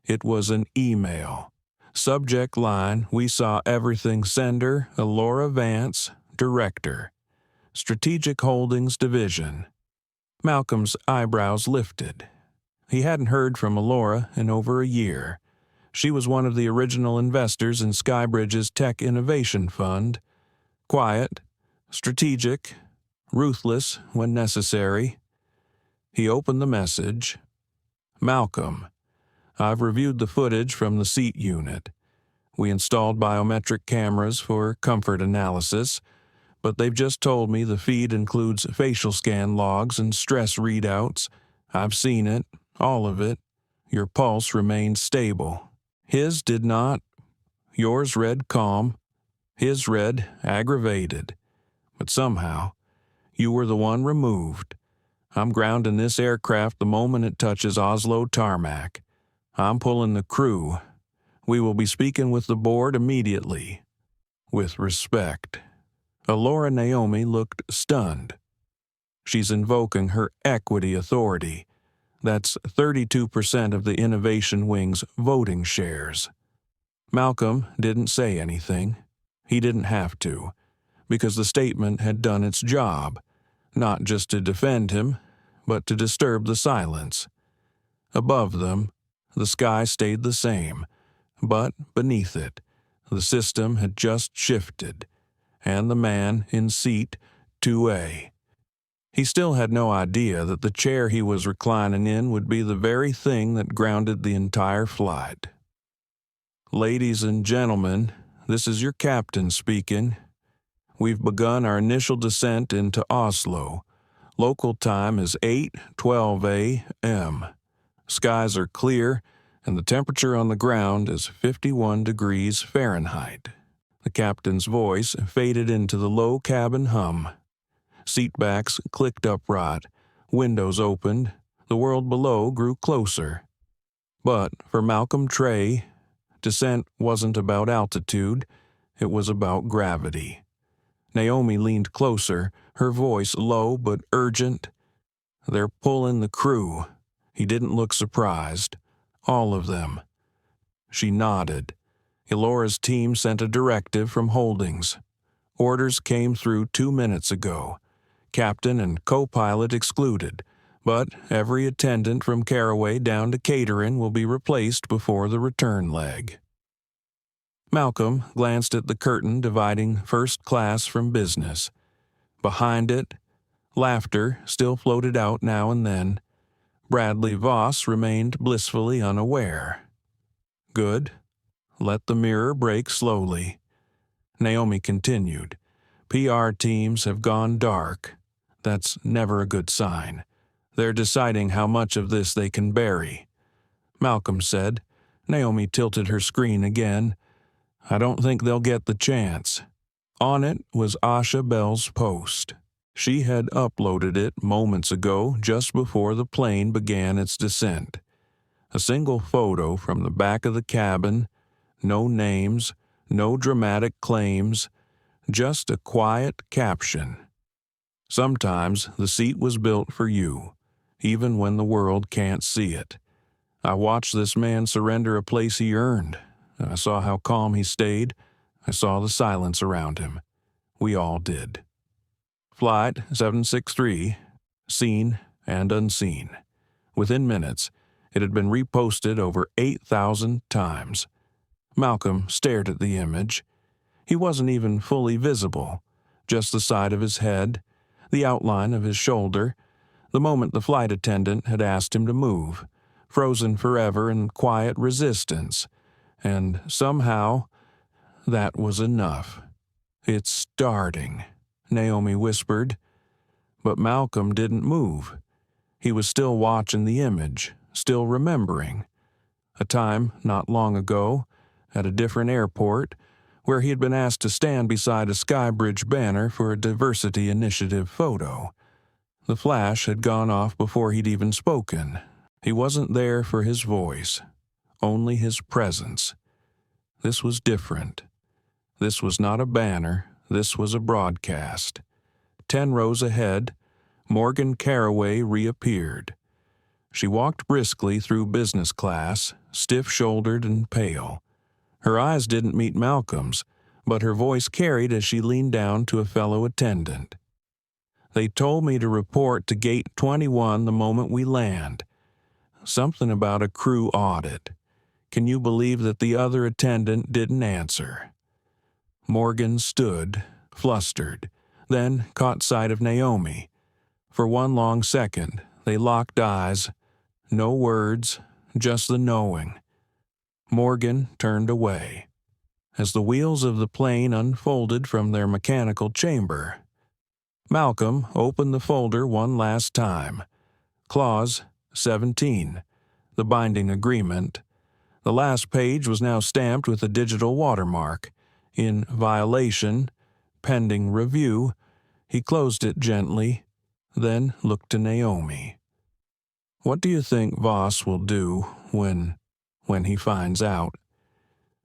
It was an email. Subject line, "We saw everything sender, Elora Vance, Director. Strategic Holdings Division." Malcolm's eyebrows lifted. He hadn't heard from Elora in over a year. She was one of the original investors in Skybridge's Tech Innovation Fund. Quiet, strategic, ruthless when necessary. He opened the message. "Malcolm, I've reviewed the footage from the seat unit. We installed biometric cameras for comfort analysis, but they've just told me the feed includes facial scan logs and stress readouts. I've seen it, all of it. Your pulse remained stable. His did not. Yours read calm. His read aggravated. But somehow, you were the one removed. I'm grounding this aircraft the moment it touches Oslo tarmac. I'm pulling the crew. We will be speaking with the board immediately. With respect." Elora Naomi looked stunned. She's invoking her equity authority. That's 32% of the Innovation Wing's voting shares. Malcolm didn't say anything. He didn't have to, because the statement had done its job, not just to defend him, but to disturb the silence. Above them, the sky stayed the same, but beneath it, the system had just shifted, and the man in seat 2A. He still had no idea that the chair he was reclining in would be the very thing that grounded the entire flight. "Ladies and gentlemen, this is your captain speaking. We've begun our initial descent into Oslo. Local time is 8:12 a.m. Skies are clear, and the temperature on the ground is 51 degrees Fahrenheit." The captain's voice faded into the low cabin hum. Seatbacks clicked upright, windows opened, the world below grew closer. But for Malcolm Trey, descent wasn't about altitude, it was about gravity. Naomi leaned closer, her voice low but urgent. "They're pulling the crew." He didn't look surprised. "All of them." She nodded. Elora's team sent a directive from Holdings. Orders came through 2 minutes ago. Captain and co-pilot excluded, but every attendant from Caraway down to catering will be replaced before the return leg. Malcolm glanced at the curtain dividing first class from business. Behind it, laughter still floated out now and then. Bradley Voss remained blissfully unaware. Good. Let the mirror break slowly. Naomi continued. PR teams have gone dark. That's never a good sign. They're deciding how much of this they can bury. Malcolm said. Naomi tilted her screen again. I don't think they'll get the chance. On it was Asha Bell's post. She had uploaded it moments ago, just before the plane began its descent. A single photo from the back of the cabin, no names, no dramatic claims, just a quiet caption. Sometimes the seat was built for you, even when the world can't see it. I watched this man surrender a place he earned. I saw how calm he stayed. I saw the silence around him. We all did. Flight 763, seen and unseen. Within minutes, it had been reposted over 8,000 times. Malcolm stared at the image. He wasn't even fully visible, just the side of his head, the outline of his shoulder, the moment the flight attendant had asked him to move, frozen forever in quiet resistance. And somehow, that was enough. It's starting, Naomi whispered. But Malcolm didn't move. He was still watching the image, still remembering. A time, not long ago, at a different airport, where he had been asked to stand beside a Skybridge banner for a diversity initiative photo. The flash had gone off before he'd even spoken. He wasn't there for his voice, only his presence. This was different. This was not a banner, this was a broadcast. 10 rows ahead, Morgan Carraway reappeared. She walked briskly through business class, stiff-shouldered and pale. Her eyes didn't meet Malcolm's, but her voice carried as she leaned down to a fellow attendant. They told me to report to Gate 21 the moment we land. Something about a crew audit. Can you believe that the other attendant didn't answer? Morgan stood, flustered, then caught sight of Naomi. For one long second, they locked eyes. No words, just the knowing. Morgan turned away. As the wheels of the plane unfolded from their mechanical chamber, Malcolm opened the folder one last time. Clause 17, the binding agreement. The last page was now stamped with a digital watermark. In violation, pending review, he closed it gently, then looked to Naomi. What do you think Voss will do when he finds out?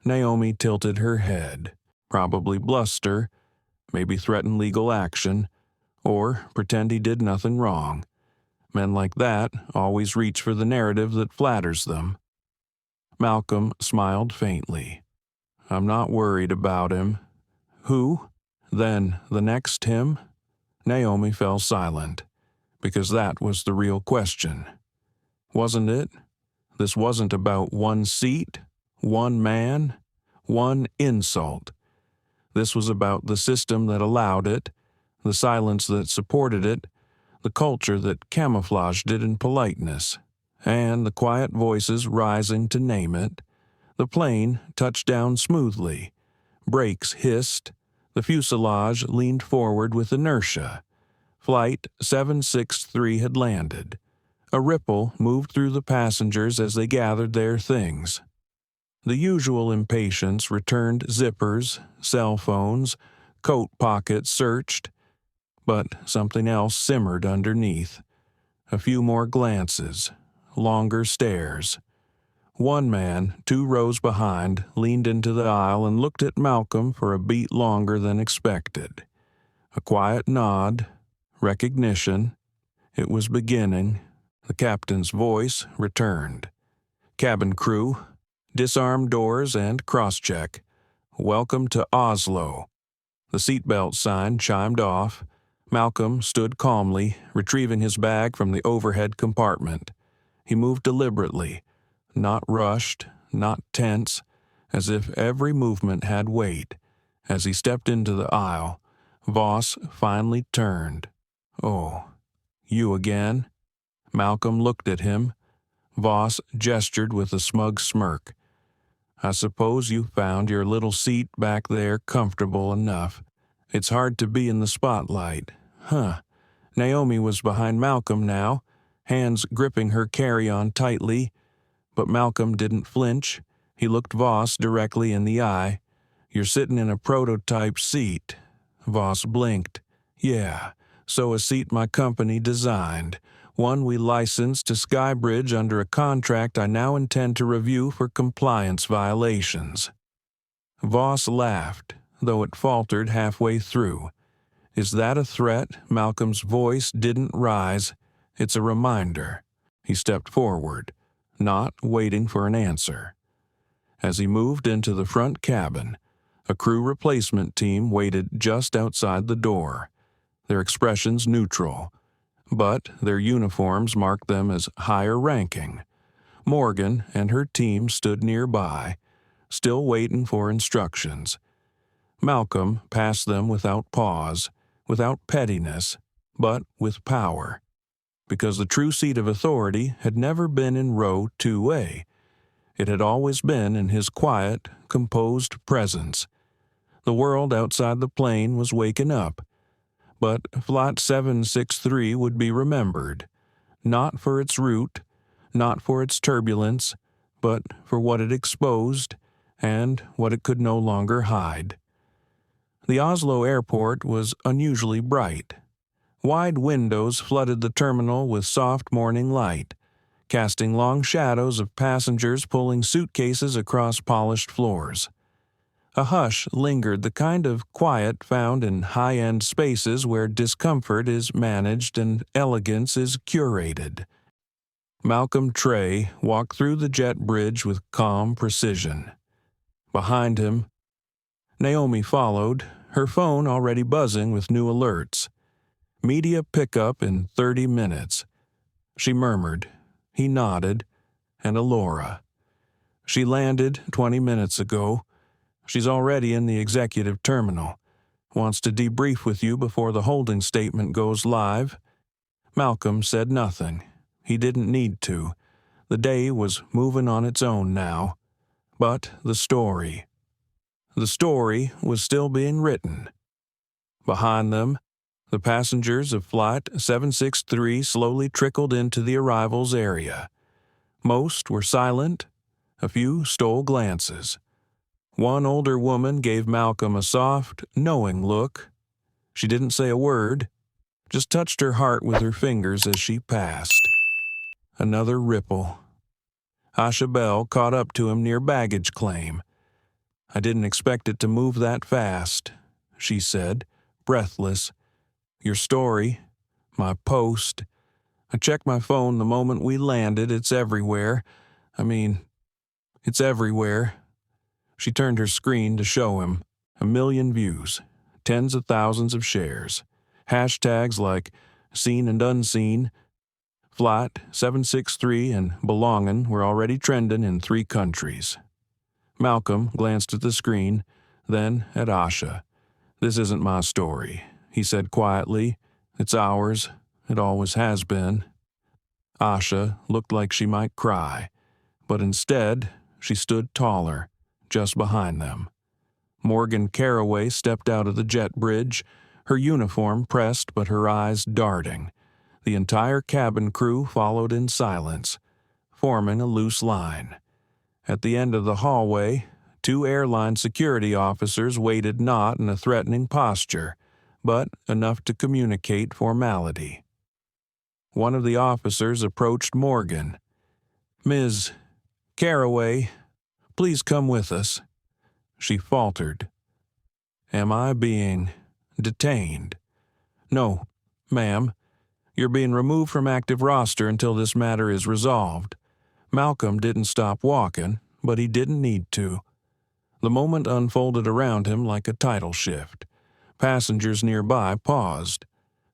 Naomi tilted her head. Probably bluster, maybe threaten legal action, or pretend he did nothing wrong. Men like that always reach for the narrative that flatters them. Malcolm smiled faintly. I'm not worried about him. Who? Then the next him? Naomi fell silent, because that was the real question. Wasn't it? This wasn't about one seat, one man, one insult. This was about the system that allowed it, the silence that supported it, the culture that camouflaged it in politeness, and the quiet voices rising to name it. The plane touched down smoothly. Brakes hissed. The fuselage leaned forward with inertia. Flight 763 had landed. A ripple moved through the passengers as they gathered their things. The usual impatience returned. Zippers, cell phones, coat pockets searched. But something else simmered underneath. A few more glances, longer stares. One man, 2 rows behind, leaned into the aisle and looked at Malcolm for a beat longer than expected. A quiet nod, recognition. It was beginning. The captain's voice returned. Cabin crew, disarm doors and cross-check. Welcome to Oslo. The seatbelt sign chimed off. Malcolm stood calmly, retrieving his bag from the overhead compartment. He moved deliberately, not rushed, not tense, as if every movement had weight. As he stepped into the aisle, Voss finally turned. Oh, you again? Malcolm looked at him. Voss gestured with a smug smirk. I suppose you found your little seat back there comfortable enough. It's hard to be in the spotlight. Huh. Naomi was behind Malcolm now, hands gripping her carry-on tightly. But Malcolm didn't flinch. He looked Voss directly in the eye. "You're sitting in a prototype seat." Voss blinked. "Yeah, so a seat my company designed. One we licensed to Skybridge under a contract I now intend to review for compliance violations." Voss laughed, though it faltered halfway through. "Is that a threat?" Malcolm's voice didn't rise. "It's a reminder." He stepped forward, not waiting for an answer. As he moved into the front cabin, a crew replacement team waited just outside the door, their expressions neutral, but their uniforms marked them as higher ranking. Morgan and her team stood nearby, still waiting for instructions. Malcolm passed them without pause, without pettiness, but with power, because the true seat of authority had never been in row 2A. It had always been in his quiet, composed presence. The world outside the plane was waking up, but Flight 763 would be remembered, not for its route, not for its turbulence, but for what it exposed and what it could no longer hide. The Oslo airport was unusually bright. Wide windows flooded the terminal with soft morning light, casting long shadows of passengers pulling suitcases across polished floors. A hush lingered, the kind of quiet found in high-end spaces where discomfort is managed and elegance is curated. Malcolm Trey walked through the jet bridge with calm precision. Behind him, Naomi followed, her phone already buzzing with new alerts. "Media pickup in 30 minutes. She murmured. He nodded. "And Alora. She landed 20 minutes ago. She's already in the executive terminal. Wants to debrief with you before the holding statement goes live." Malcolm said nothing. He didn't need to. The day was moving on its own now. But the story was still being written. Behind them, the passengers of Flight 763 slowly trickled into the arrivals area. Most were silent. A few stole glances. One older woman gave Malcolm a soft, knowing look. She didn't say a word, just touched her heart with her fingers as she passed. Another ripple. Asha Bell caught up to him near baggage claim. "I didn't expect it to move that fast," she said, breathless. "Your story, my post. I checked my phone the moment we landed. It's everywhere. It's everywhere." She turned her screen to show him. 1 million views, tens of thousands of shares. Hashtags like "seen and unseen." Flight 763 and "belongin" were already trending in 3 countries. Malcolm glanced at the screen, then at Asha. "This isn't my story," he said quietly. "It's ours. It always has been." Asha looked like she might cry, but instead she stood taller, just behind them. Morgan Carraway stepped out of the jet bridge, her uniform pressed but her eyes darting. The entire cabin crew followed in silence, forming a loose line. At the end of the hallway, 2 airline security officers waited, not in a threatening posture, but enough to communicate formality. One of the officers approached Morgan. "Ms. Carraway, please come with us." She faltered. "Am I being detained?" "No, ma'am. You're being removed from active roster until this matter is resolved." Malcolm didn't stop walking, but he didn't need to. The moment unfolded around him like a tidal shift. Passengers nearby paused.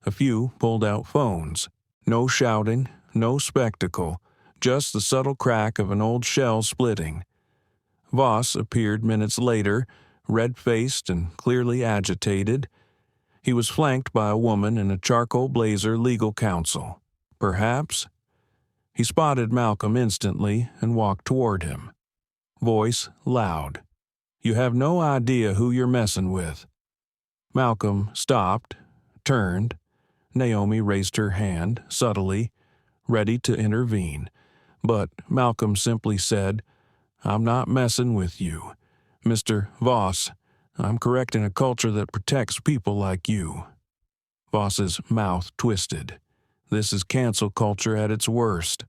A few pulled out phones. No shouting, no spectacle, just the subtle crack of an old shell splitting. Voss appeared minutes later, red-faced and clearly agitated. He was flanked by a woman in a charcoal blazer legal counsel. Perhaps? He spotted Malcolm instantly and walked toward him. Voice loud. "You have no idea who you're messing with." Malcolm stopped, turned. Naomi raised her hand, subtly, ready to intervene. But Malcolm simply said, "I'm not messing with you. Mr. Voss, I'm correcting a culture that protects people like you." Voss's mouth twisted. This is cancel culture at its worst.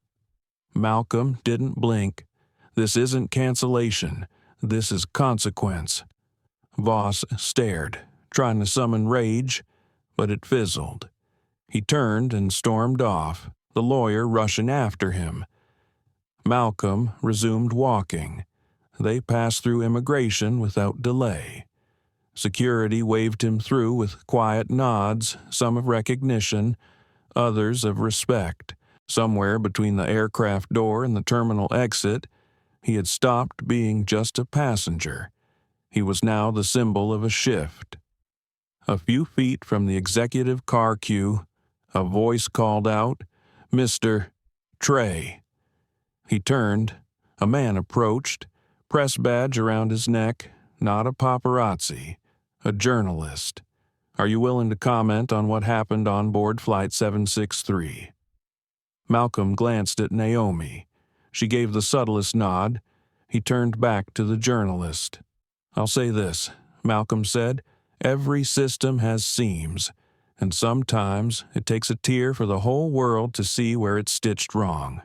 Malcolm didn't blink. This isn't cancellation. This is consequence. Voss stared, trying to summon rage, but it fizzled. He turned and stormed off, the lawyer rushing after him. Malcolm resumed walking. They passed through immigration without delay. Security waved him through with quiet nods, some of recognition, others of respect. Somewhere between the aircraft door and the terminal exit, he had stopped being just a passenger. He was now the symbol of a shift. A few feet from the executive car queue, a voice called out, "Mr. Trey." He turned. A man approached, press badge around his neck, not a paparazzi, a journalist. "Are you willing to comment on what happened on board Flight 763? Malcolm glanced at Naomi. She gave the subtlest nod. He turned back to the journalist. "I'll say this," Malcolm said. "Every system has seams, and sometimes it takes a tear for the whole world to see where it's stitched wrong."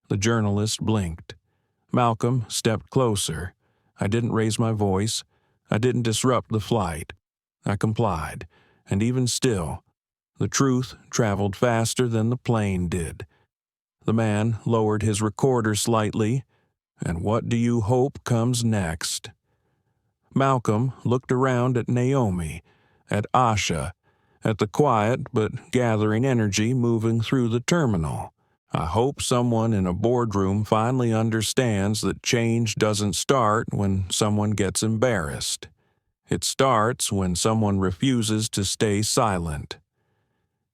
The journalist blinked. Malcolm stepped closer. "I didn't raise my voice. I didn't disrupt the flight." I complied, and even still, the truth traveled faster than the plane did. The man lowered his recorder slightly. "And what do you hope comes next?" Malcolm looked around at Naomi, at Asha, at the quiet but gathering energy moving through the terminal. "I hope someone in a boardroom finally understands that change doesn't start when someone gets embarrassed. It starts when someone refuses to stay silent."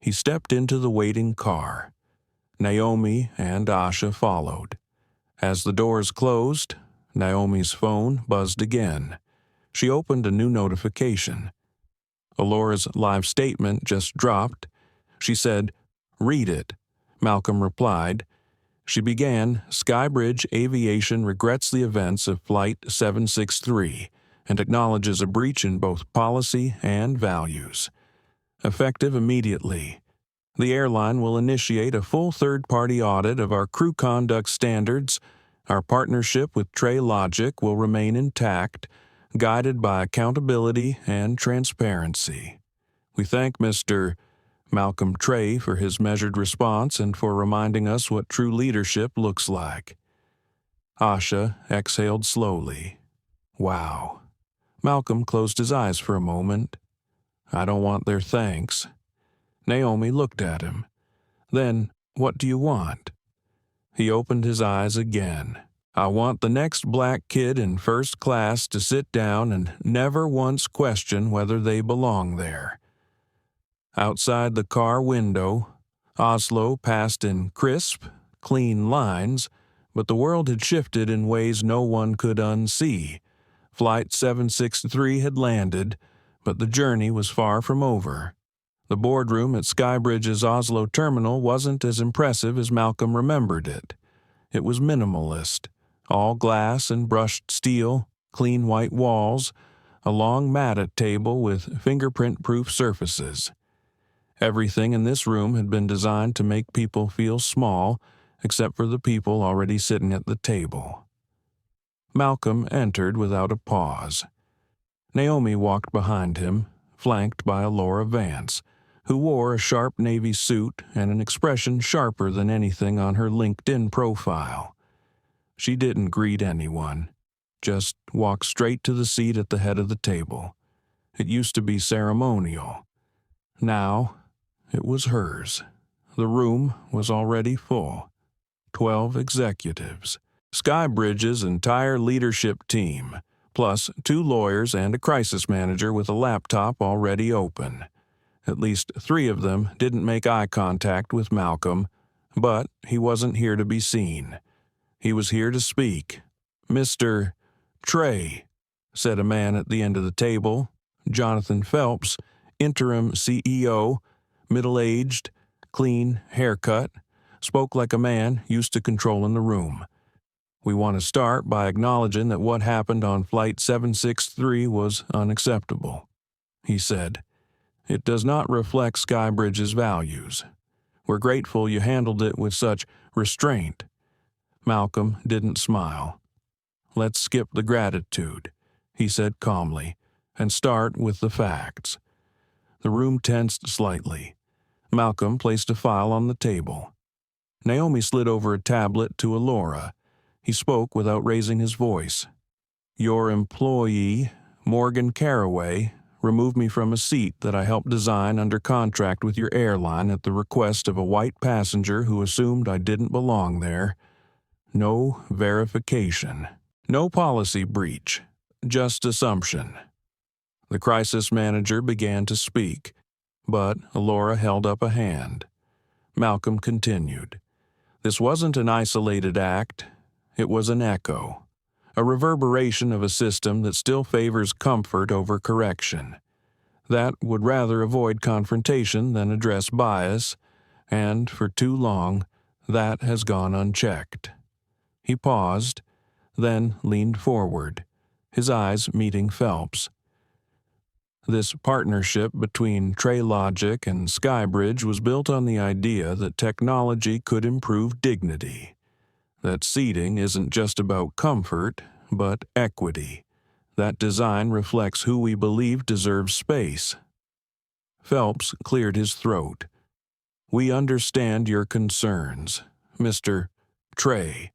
He stepped into the waiting car. Naomi and Asha followed. As the doors closed, Naomi's phone buzzed again. She opened a new notification. Alora's live statement just dropped. She said, "Read it." Malcolm replied. She began, "Skybridge Aviation regrets the events of Flight 763 and acknowledges a breach in both policy and values. Effective immediately. The airline will initiate a full third-party audit of our crew conduct standards. Our partnership with Trey Logic will remain intact, guided by accountability and transparency. We thank Mr. Malcolm Trey for his measured response and for reminding us what true leadership looks like." Asha exhaled slowly. "Wow." Malcolm closed his eyes for a moment. "I don't want their thanks." Naomi looked at him. "Then, what do you want?" He opened his eyes again. "I want the next black kid in first class to sit down and never once question whether they belong there." Outside the car window, Oslo passed in crisp, clean lines, but the world had shifted in ways no one could unsee. Flight 763 had landed, but the journey was far from over. The boardroom at Skybridge's Oslo terminal wasn't as impressive as Malcolm remembered it. It was minimalist, all glass and brushed steel, clean white walls, a long matted table with fingerprint-proof surfaces. Everything in this room had been designed to make people feel small, except for the people already sitting at the table. Malcolm entered without a pause. Naomi walked behind him, flanked by Alora Vance, who wore a sharp navy suit and an expression sharper than anything on her LinkedIn profile. She didn't greet anyone, just walked straight to the seat at the head of the table. It used to be ceremonial. Now, it was hers. The room was already full. 12 executives. Skybridge's entire leadership team, plus 2 lawyers and a crisis manager with a laptop already open. At least 3 of them didn't make eye contact with Malcolm, but he wasn't here to be seen. He was here to speak. "Mr. Trey," said a man at the end of the table, Jonathan Phelps, interim CEO, middle-aged, clean haircut, spoke like a man used to controlling the room. "We want to start by acknowledging that what happened on Flight 763 was unacceptable," he said. "It does not reflect Skybridge's values. We're grateful you handled it with such restraint." Malcolm didn't smile. "Let's skip the gratitude," he said calmly, "and start with the facts." The room tensed slightly. Malcolm placed a file on the table. Naomi slid over a tablet to Alora. He spoke without raising his voice. "Your employee, Morgan Caraway, removed me from a seat that I helped design under contract with your airline at the request of a white passenger who assumed I didn't belong there. No verification. No policy breach. Just assumption." The crisis manager began to speak, but Alora held up a hand. Malcolm continued. "This wasn't an isolated act. It was an echo, a reverberation of a system that still favors comfort over correction, that would rather avoid confrontation than address bias, and for too long, that has gone unchecked." He paused, then leaned forward, his eyes meeting Phelps. "This partnership between Traylogic and Skybridge was built on the idea that technology could improve dignity, that seating isn't just about comfort, but equity, that design reflects who we believe deserves space." Phelps cleared his throat. "We understand your concerns, Mr. Trey,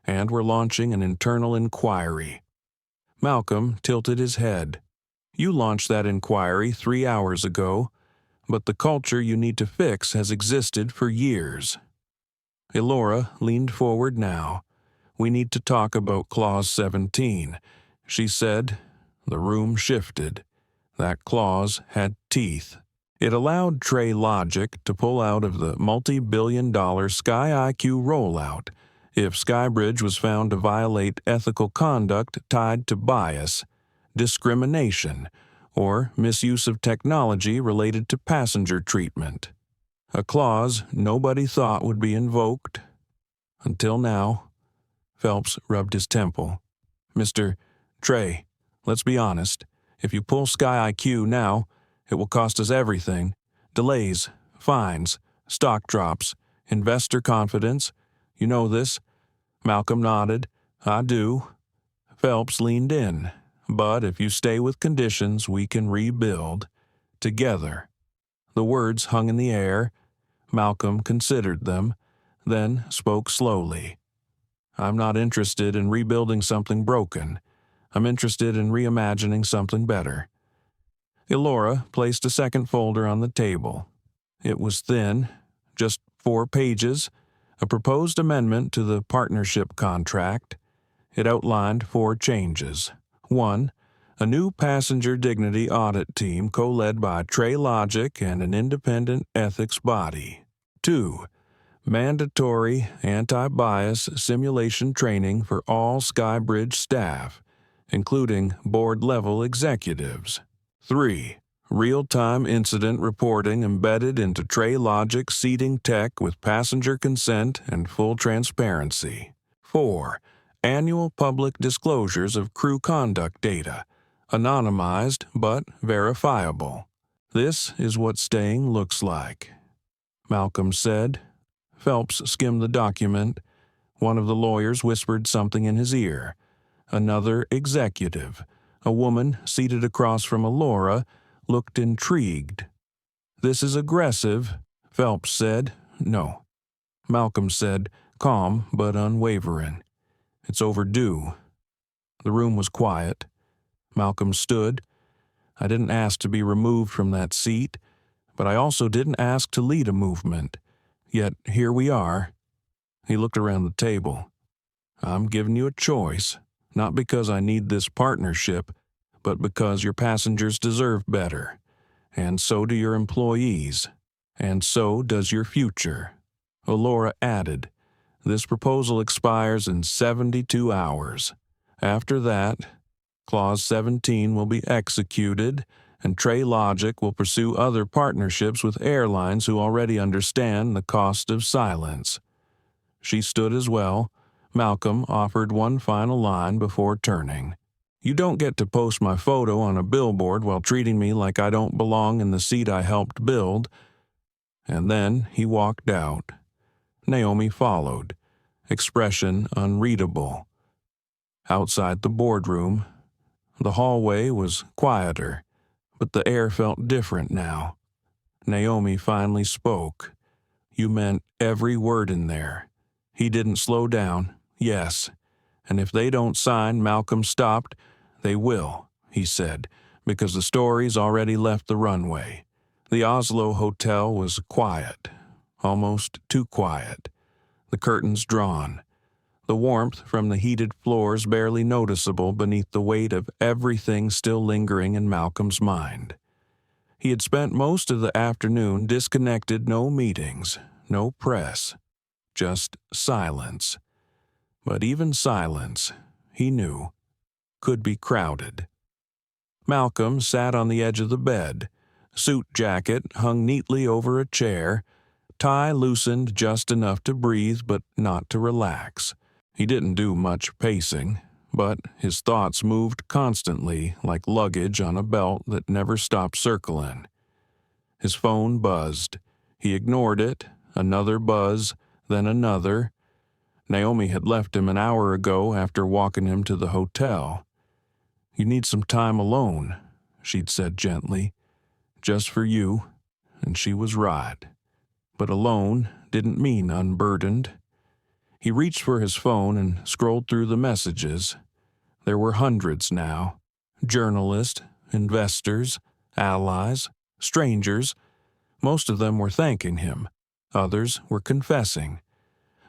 and we're launching an internal inquiry." Malcolm tilted his head. "You launched that inquiry 3 hours ago, but the culture you need to fix has existed for years." Elora leaned forward now. "We need to talk about Clause 17, she said. The room shifted. That clause had teeth. It allowed Traylogic to pull out of the multi-billion-dollar SkyIQ rollout if Skybridge was found to violate ethical conduct tied to bias, discrimination, or misuse of technology related to passenger treatment. A clause nobody thought would be invoked. Until now. Phelps rubbed his temple. "Mr. Trey, let's be honest. If you pull SkyIQ now, it will cost us everything. Delays, fines, stock drops, investor confidence. You know this?" Malcolm nodded. "I do." Phelps leaned in. "But if you stay with conditions, we can rebuild. Together." The words hung in the air. Malcolm considered them, then spoke slowly. "I'm not interested in rebuilding something broken. I'm interested in reimagining something better." Elora placed a second folder on the table. It was thin, just 4 pages, a proposed amendment to the partnership contract. It outlined 4 changes. 1. A new passenger dignity audit team co-led by Traylogic and an independent ethics body. 2. Mandatory anti-bias simulation training for all Skybridge staff, including board-level executives. 3. Real-time incident reporting embedded into Traylogic seating tech with passenger consent and full transparency. 4. Annual public disclosures of crew conduct data, anonymized but verifiable. This is what staying looks like. Malcolm said. Phelps skimmed the document. One of the lawyers whispered something in his ear. Another executive, a woman seated across from Alora, looked intrigued. "This is aggressive," Phelps said. "No." Malcolm said, calm but unwavering. "It's overdue." The room was quiet. Malcolm stood. "I didn't ask to be removed from that seat, but I also didn't ask to lead a movement. Yet here we are." He looked around the table. "I'm giving you a choice, not because I need this partnership, but because your passengers deserve better. And so do your employees. And so does your future." Alora added, "This proposal expires in 72 hours. After that, Clause 17 will be executed, and Trey Logic will pursue other partnerships with airlines who already understand the cost of silence. She stood as well. Malcolm offered one final line before turning. You don't get to post my photo on a billboard while treating me like I don't belong in the seat I helped build. And then he walked out. Naomi followed, expression unreadable. Outside the boardroom, the hallway was quieter, but the air felt different now. Naomi finally spoke. You meant every word in there. He didn't slow down, yes. And if they don't sign Malcolm stopped, they will, he said, because the story's already left the runway. The Oslo hotel was quiet, almost too quiet. The curtains drawn. The warmth from the heated floors barely noticeable beneath the weight of everything still lingering in Malcolm's mind. He had spent most of the afternoon disconnected, no meetings, no press, just silence. But even silence, he knew, could be crowded. Malcolm sat on the edge of the bed, suit jacket hung neatly over a chair, tie loosened just enough to breathe but not to relax. He didn't do much pacing, but his thoughts moved constantly like luggage on a belt that never stopped circling. His phone buzzed. He ignored it, another buzz, then another. Naomi had left him an hour ago after walking him to the hotel. You need some time alone, she'd said gently. Just for you, and she was right. But alone didn't mean unburdened. He reached for his phone and scrolled through the messages. There were hundreds now. Journalists, investors, allies, strangers. Most of them were thanking him. Others were confessing.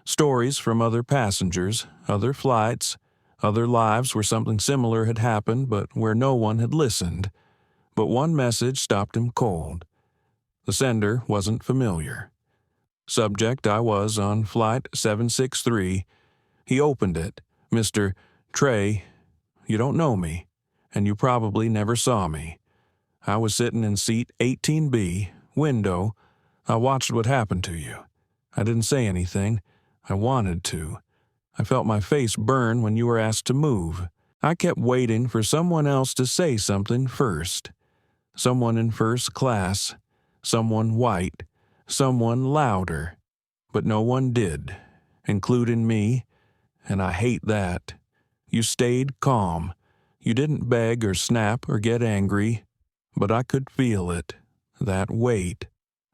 Stories from other passengers, other flights, other lives where something similar had happened but where no one had listened. But one message stopped him cold. The sender wasn't familiar. Subject: I was on Flight 763. He opened it. Mr. Trey, you don't know me, and you probably never saw me. I was sitting in seat 18B, window. I watched what happened to you. I didn't say anything. I wanted to. I felt my face burn when you were asked to move. I kept waiting for someone else to say something first. Someone in first class. Someone white. Someone louder. But no one did, including me, and I hate that. You stayed calm. You didn't beg or snap or get angry, but I could feel it, that weight,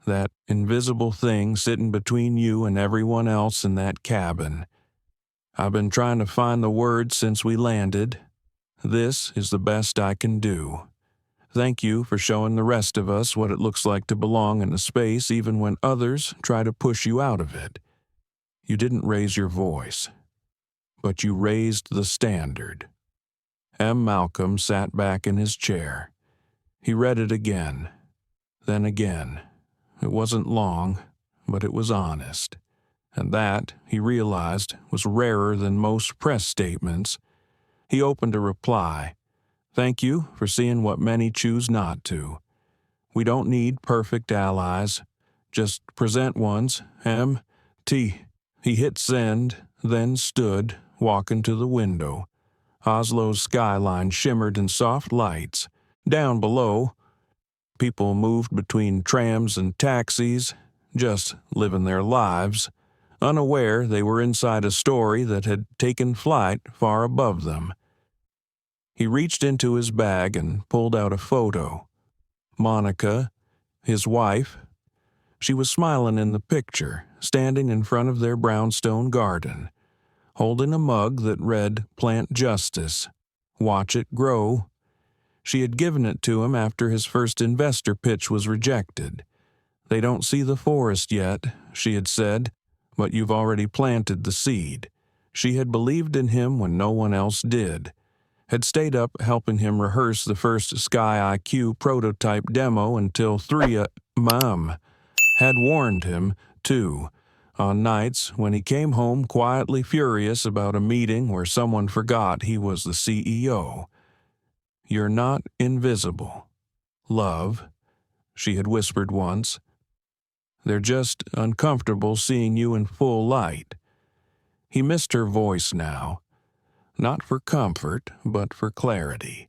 that invisible thing sitting between you and everyone else in that cabin. I've been trying to find the words since we landed. This is the best I can do. Thank you for showing the rest of us what it looks like to belong in a space even when others try to push you out of it. You didn't raise your voice, but you raised the standard. M. Malcolm sat back in his chair. He read it again, then again. It wasn't long, but it was honest. And that, he realized, was rarer than most press statements. He opened a reply. Thank you for seeing what many choose not to. We don't need perfect allies. Just present ones, M.T. He hit send, then stood, walking to the window. Oslo's skyline shimmered in soft lights. Down below, people moved between trams and taxis, just living their lives, unaware they were inside a story that had taken flight far above them. He reached into his bag and pulled out a photo. Monica, his wife. She was smiling in the picture, standing in front of their brownstone garden, holding a mug that read Plant Justice, Watch It Grow. She had given it to him after his first investor pitch was rejected. They don't see the forest yet, she had said, but you've already planted the seed. She had believed in him when no one else did. Had stayed up helping him rehearse the first Sky IQ prototype demo until Mom had warned him, too, on nights when he came home quietly furious about a meeting where someone forgot he was the CEO. You're not invisible. love," she had whispered once. "They're just uncomfortable seeing you in full light." He missed her voice now, not for comfort, but for clarity,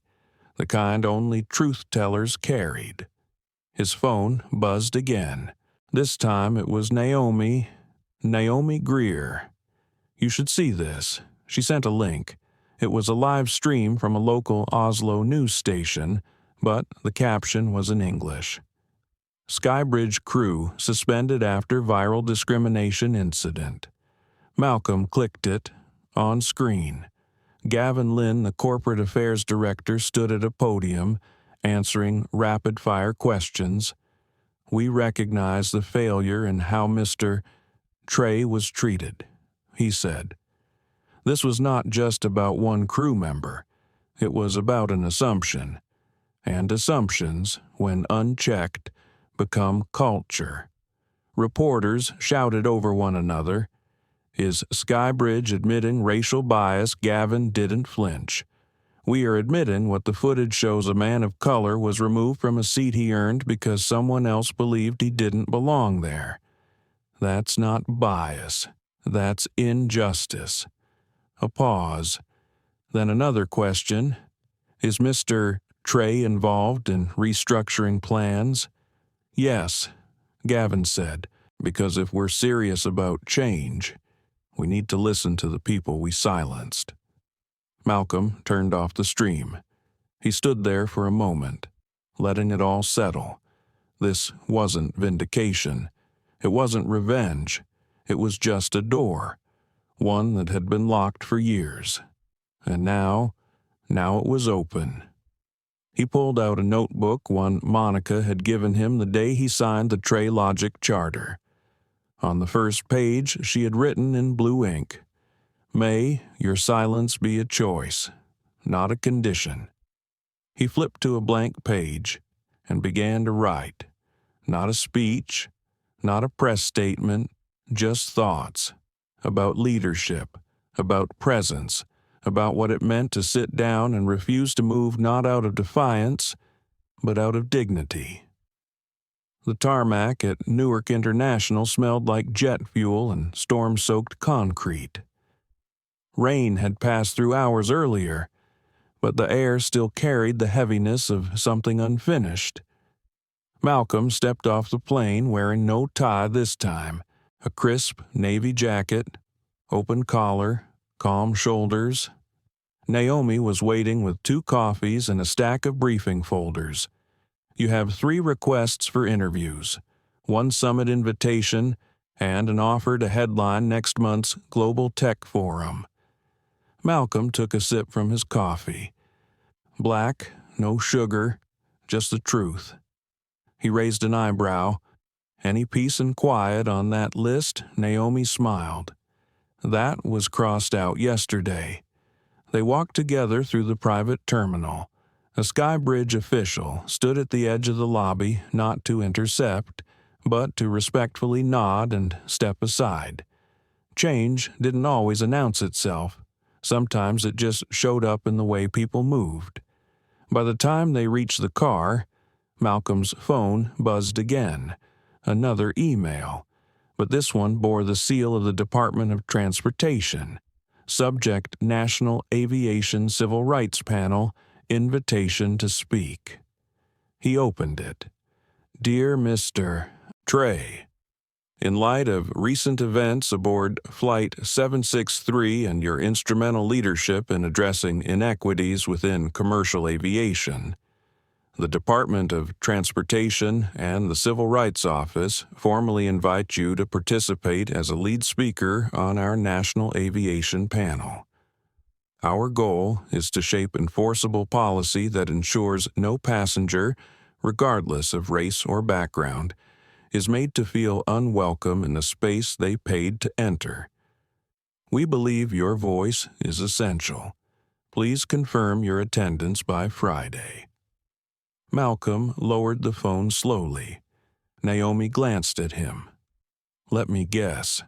the kind only truth-tellers carried. His phone buzzed again. This time it was Naomi Greer. "You should see this." She sent a link. It was a live stream from a local Oslo news station, but the caption was in English. "Skybridge crew suspended after viral discrimination incident." Malcolm clicked it. On screen, Gavin Lynn, the corporate affairs director, stood at a podium, answering rapid-fire questions. "We recognize the failure in how Mr. Trey was treated," he said. This was not just about one crew member. It was about an assumption. And assumptions, when unchecked, become culture. Reporters shouted over one another. "Is Skybridge admitting racial bias?" Gavin didn't flinch. "We are admitting what the footage shows: a man of color was removed from a seat he earned because someone else believed he didn't belong there. That's not bias. That's injustice." A pause. Then another question. "Is Mr. Trey involved in restructuring plans?" "Yes," Gavin said, "because if we're serious about change, we need to listen to the people we silenced." Malcolm turned off the stream. He stood there for a moment, letting it all settle. This wasn't vindication. It wasn't revenge. It was just a door, one that had been locked for years. And now it was open. He pulled out a notebook, one Monica had given him the day he signed the Trey Logic Charter. On the first page, she had written in blue ink, "May your silence be a choice, not a condition." He flipped to a blank page and began to write. Not a speech, not a press statement, just thoughts about leadership, about presence, about what it meant to sit down and refuse to move, not out of defiance, but out of dignity. The tarmac at Newark International smelled like jet fuel and storm-soaked concrete. Rain had passed through hours earlier, but the air still carried the heaviness of something unfinished. Malcolm stepped off the plane wearing no tie this time, a crisp navy jacket, open collar, calm shoulders. Naomi was waiting with 2 coffees and a stack of briefing folders. "You have 3 requests for interviews, 1 summit invitation, and an offer to headline next month's Global Tech Forum." Malcolm took a sip from his coffee. Black, no sugar, just the truth. He raised an eyebrow. "Any peace and quiet on that list?" Naomi smiled. "That was crossed out yesterday." They walked together through the private terminal. A Skybridge official stood at the edge of the lobby, not to intercept, but to respectfully nod and step aside. Change didn't always announce itself. Sometimes it just showed up in the way people moved. By the time they reached the car, Malcolm's phone buzzed again. Another email, but this one bore the seal of the Department of Transportation. Subject: National Aviation Civil Rights Panel, invitation to speak. He opened it. "Dear Mr. Trey, in light of recent events aboard Flight 763 and your instrumental leadership in addressing inequities within commercial aviation, the Department of Transportation and the Civil Rights Office formally invite you to participate as a lead speaker on our National Aviation Panel. Our goal is to shape enforceable policy that ensures no passenger, regardless of race or background, is made to feel unwelcome in the space they paid to enter. We believe your voice is essential. Please confirm your attendance by Friday." Malcolm lowered the phone slowly. Naomi glanced at him. "Let me guess.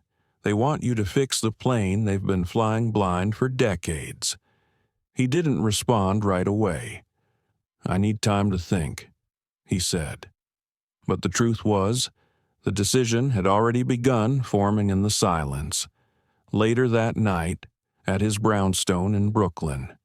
They want you to fix the plane they've been flying blind for decades." He didn't respond right away. "I need time to think." he said. But the truth was, the decision had already begun forming in the silence, later that night at his brownstone in Brooklyn.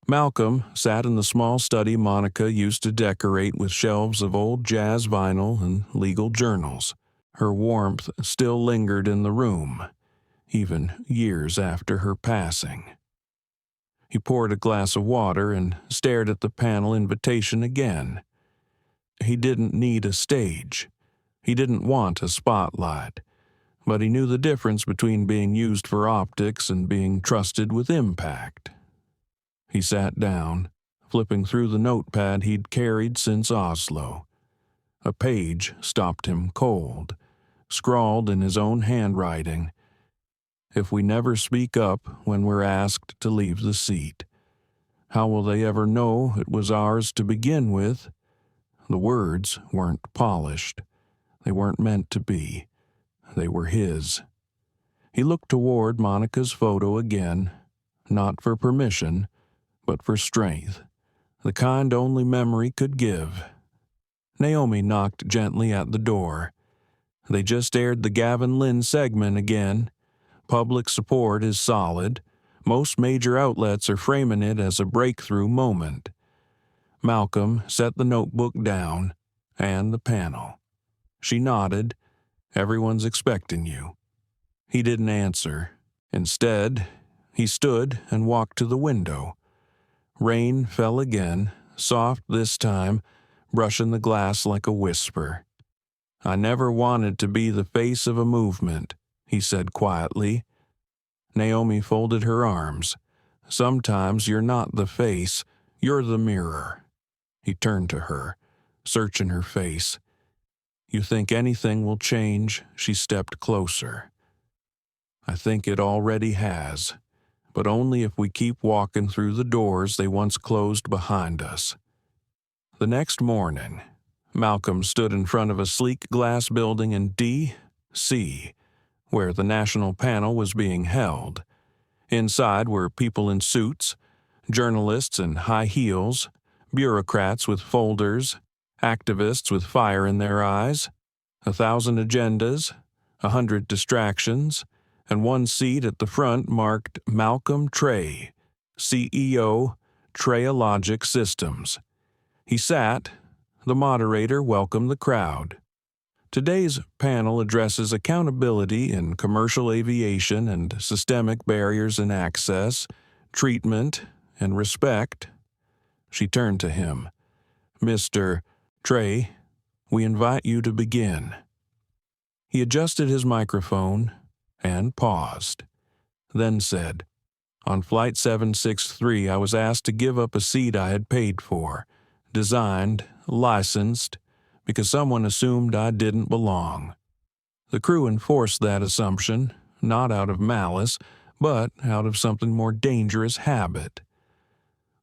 Malcolm sat in the small study Monica used to decorate with shelves of old jazz vinyl and legal journals. Her warmth still lingered in the room, even years after her passing. He poured a glass of water and stared at the panel invitation again. He didn't need a stage. He didn't want a spotlight, but he knew the difference between being used for optics and being trusted with impact. He sat down, flipping through the notepad he'd carried since Oslo. A page stopped him cold, scrawled in his own handwriting. If we never speak up when we're asked to leave the seat, how will they ever know it was ours to begin with? The words weren't polished. They weren't meant to be. They were his. He looked toward Monica's photo again, not for permission, but for strength, the kind only memory could give. Naomi knocked gently at the door. They just aired the Gavin Lynn segment again. Public support is solid. Most major outlets are framing it as a breakthrough moment. Malcolm set the notebook down and the panel. She nodded. Everyone's expecting you. He didn't answer. Instead, he stood and walked to the window. Rain fell again, soft this time, brushing the glass like a whisper. I never wanted to be the face of a movement, he said quietly. Naomi folded her arms. Sometimes you're not the face, you're the mirror. He turned to her, searching her face. You think anything will change? She stepped closer. I think it already has, but only if we keep walking through the doors they once closed behind us. The next morning, Malcolm stood in front of a sleek glass building in D.C., where the national panel was being held. Inside were people in suits, journalists in high heels, bureaucrats with folders, activists with fire in their eyes, 1,000 agendas, 100 distractions, and one seat at the front marked Malcolm Trey, CEO, Treyologic Systems. He sat. The moderator welcomed the crowd. Today's panel addresses accountability in commercial aviation and systemic barriers in access, treatment, and respect. She turned to him. Mr. Trey, we invite you to begin. He adjusted his microphone and paused, then said, On Flight 763, I was asked to give up a seat I had paid for, designed, licensed, because someone assumed I didn't belong. The crew enforced that assumption, not out of malice, but out of something more dangerous habit.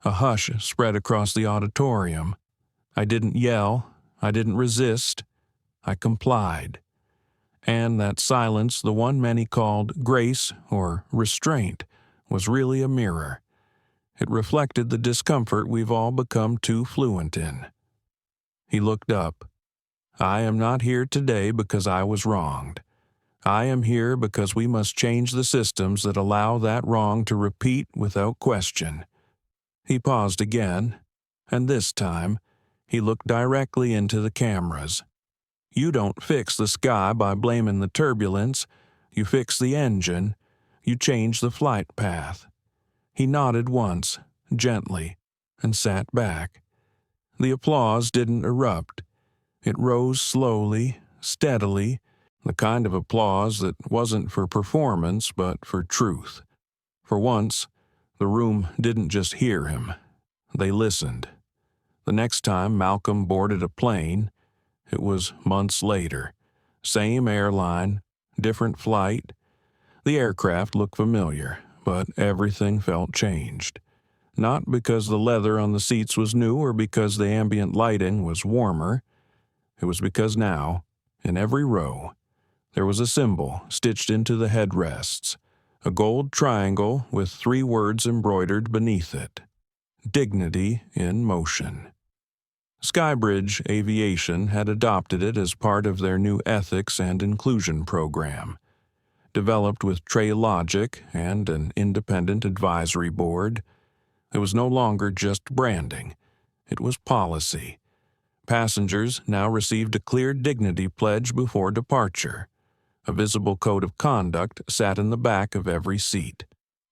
A hush spread across the auditorium. I didn't yell, I didn't resist, I complied. And that silence, the one many called grace or restraint, was really a mirror. It reflected the discomfort we've all become too fluent in. He looked up. I am not here today because I was wronged. I am here because we must change the systems that allow that wrong to repeat without question. He paused again, and this time, he looked directly into the cameras. You don't fix the sky by blaming the turbulence. You fix the engine. You change the flight path. He nodded once, gently, and sat back. The applause didn't erupt. It rose slowly, steadily, the kind of applause that wasn't for performance but for truth. For once, the room didn't just hear him. They listened. The next time Malcolm boarded a plane, it was months later. Same airline, different flight. The aircraft looked familiar, but everything felt changed. Not because the leather on the seats was new or because the ambient lighting was warmer. It was because now, in every row, there was a symbol stitched into the headrests, a gold triangle with 3 words embroidered beneath it. Dignity in motion. Skybridge Aviation had adopted it as part of their new ethics and inclusion program. Developed with Logic and an independent advisory board, it was no longer just branding. It was policy. Passengers now received a clear dignity pledge before departure. A visible code of conduct sat in the back of every seat.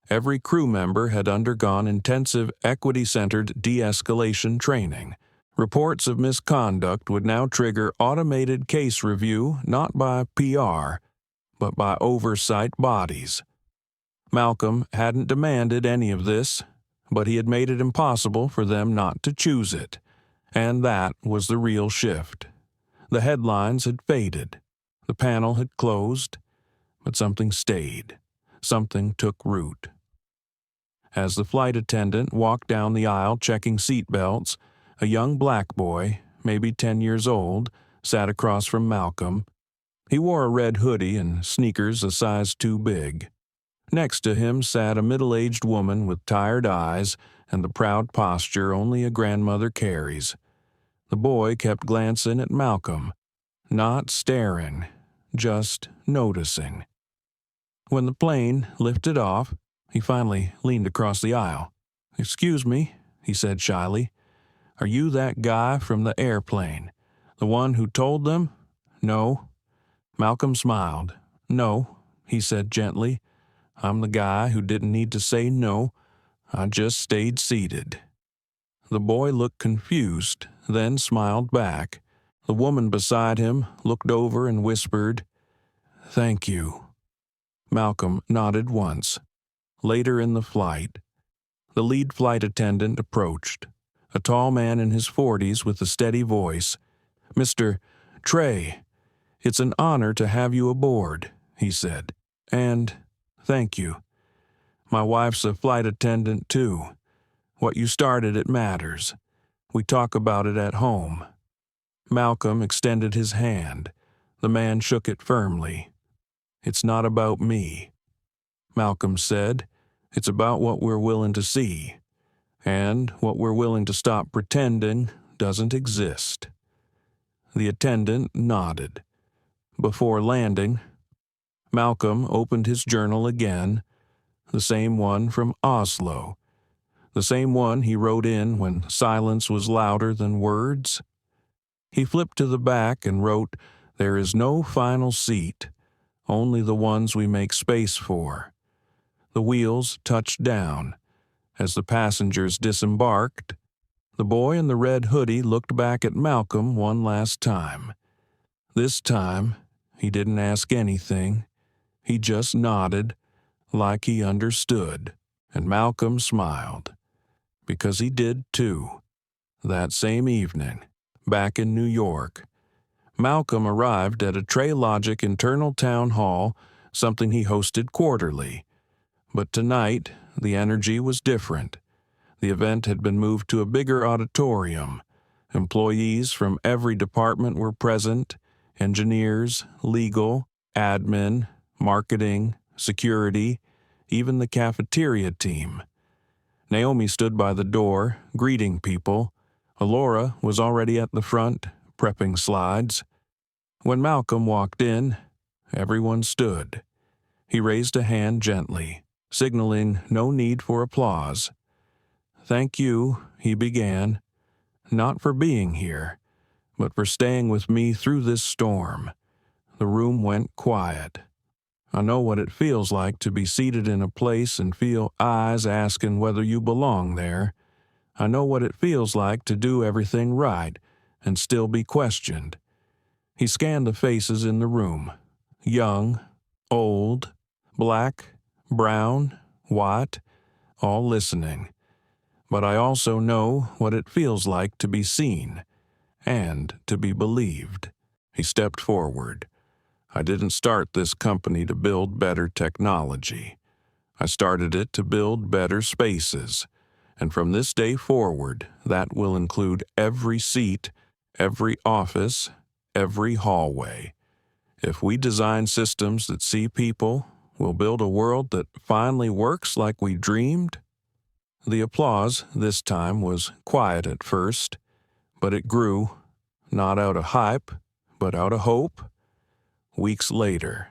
Every crew member had undergone intensive equity-centered de-escalation training. Reports of misconduct would now trigger automated case review not by PR, but by oversight bodies. Malcolm hadn't demanded any of this, but he had made it impossible for them not to choose it. And that was the real shift. The headlines had faded. The panel had closed, but something stayed. Something took root. As the flight attendant walked down the aisle checking seat belts, a young black boy, maybe 10 years old, sat across from Malcolm. He wore a red hoodie and sneakers a size too big. Next to him sat a middle-aged woman with tired eyes and the proud posture only a grandmother carries. The boy kept glancing at Malcolm, not staring, just noticing. When the plane lifted off, he finally leaned across the aisle. "Excuse me," he said shyly. "Are you that guy from the airplane? The one who told them?" "No." Malcolm smiled. "No," he said gently. "I'm the guy who didn't need to say no. I just stayed seated." The boy looked confused, then smiled back. The woman beside him looked over and whispered, "Thank you." Malcolm nodded once. Later in the flight, the lead flight attendant approached, a tall man in his 40s with a steady voice. "Mr. Trey, it's an honor to have you aboard," he said. "And thank you. My wife's a flight attendant, too. What you started, it matters. We talk about it at home." Malcolm extended his hand. The man shook it firmly. "It's not about me," Malcolm said. "It's about what we're willing to see, and what we're willing to stop pretending doesn't exist." The attendant nodded. Before landing, Malcolm opened his journal again, the same one from Oslo, the same one he wrote in when silence was louder than words. He flipped to the back and wrote, "There is no final seat, only the ones we make space for." The wheels touched down. As the passengers disembarked, the boy in the red hoodie looked back at Malcolm one last time. This time, he didn't ask anything. He just nodded, like he understood, and Malcolm smiled, because he did too. That same evening, back in New York, Malcolm arrived at a Logic internal town hall, something he hosted quarterly. But tonight, the energy was different. The event had been moved to a bigger auditorium. Employees from every department were present: engineers, legal, admin, marketing, security, even the cafeteria team. Naomi stood by the door, greeting people. Alora was already at the front, prepping slides. When Malcolm walked in, everyone stood. He raised a hand gently, signaling no need for applause. "Thank you," he began, "not for being here, but for staying with me through this storm." The room went quiet. "I know what it feels like to be seated in a place and feel eyes asking whether you belong there. I know what it feels like to do everything right and still be questioned." He scanned the faces in the room. Young, old, black, brown, white, all listening. "But I also know what it feels like to be seen and to be believed." He stepped forward. "I didn't start this company to build better technology. I started it to build better spaces. And from this day forward, that will include every seat, every office, every hallway. If we design systems that see people, we'll build a world that finally works like we dreamed." The applause this time was quiet at first, But it grew, not out of hype, but out of hope. Weeks later,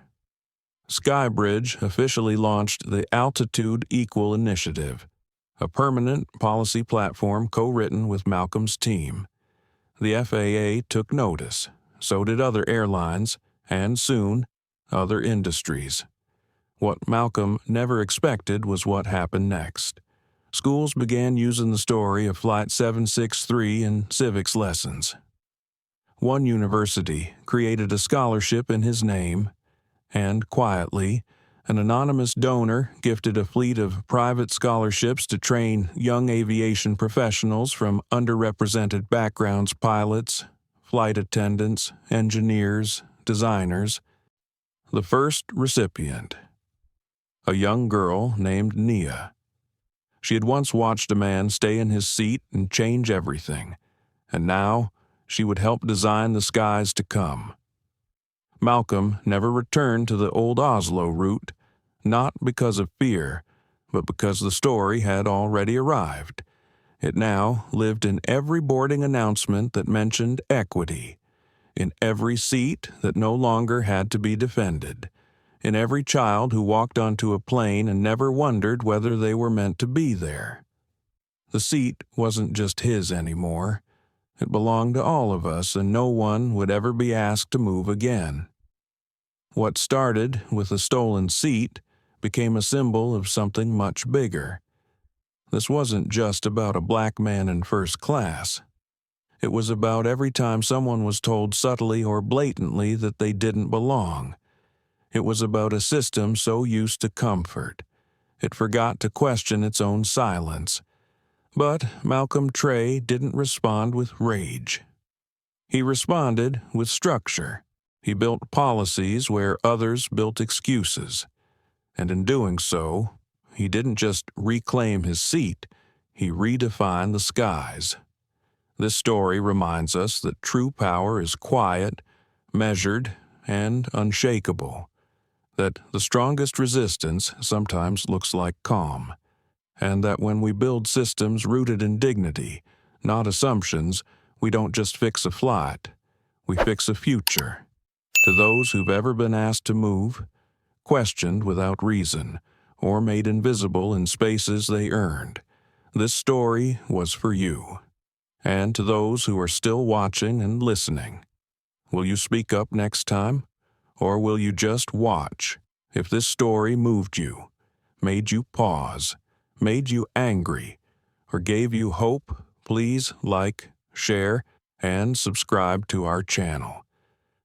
Skybridge officially launched the Altitude Equal Initiative, a permanent policy platform co-written with Malcolm's team. The FAA took notice, so did other airlines, and soon, other industries. What Malcolm never expected was what happened next. Schools began using the story of Flight 763 in civics lessons. One university created a scholarship in his name, and quietly, an anonymous donor gifted a fleet of private scholarships to train young aviation professionals from underrepresented backgrounds: pilots, flight attendants, engineers, designers. The first recipient, a young girl named Nia. She had once watched a man stay in his seat and change everything, and now she would help design the skies to come. Malcolm never returned to the old Oslo route, not because of fear, but because the story had already arrived. It now lived in every boarding announcement that mentioned equity, in every seat that no longer had to be defended, in every child who walked onto a plane and never wondered whether they were meant to be there. The seat wasn't just his anymore. It belonged to all of us, and no one would ever be asked to move again. What started with a stolen seat became a symbol of something much bigger. This wasn't just about a black man in first class. It was about every time someone was told subtly or blatantly that they didn't belong. It was about a system so used to comfort, it forgot to question its own silence. But Malcolm Trey didn't respond with rage. He responded with structure. He built policies where others built excuses. And in doing so, he didn't just reclaim his seat, he redefined the skies. This story reminds us that true power is quiet, measured, and unshakable. That the strongest resistance sometimes looks like calm. And that when we build systems rooted in dignity, not assumptions, we don't just fix a flight, we fix a future. To those who've ever been asked to move, questioned without reason, or made invisible in spaces they earned, this story was for you. And to those who are still watching and listening, will you speak up next time? Or will you just watch? If this story moved you, made you pause, made you angry, or gave you hope, please like, share, and subscribe to our channel.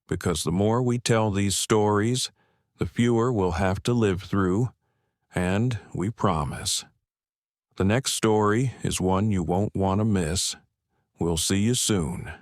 Because the more we tell these stories, the fewer we'll have to live through, and we promise. The next story is one you won't want to miss. We'll see you soon.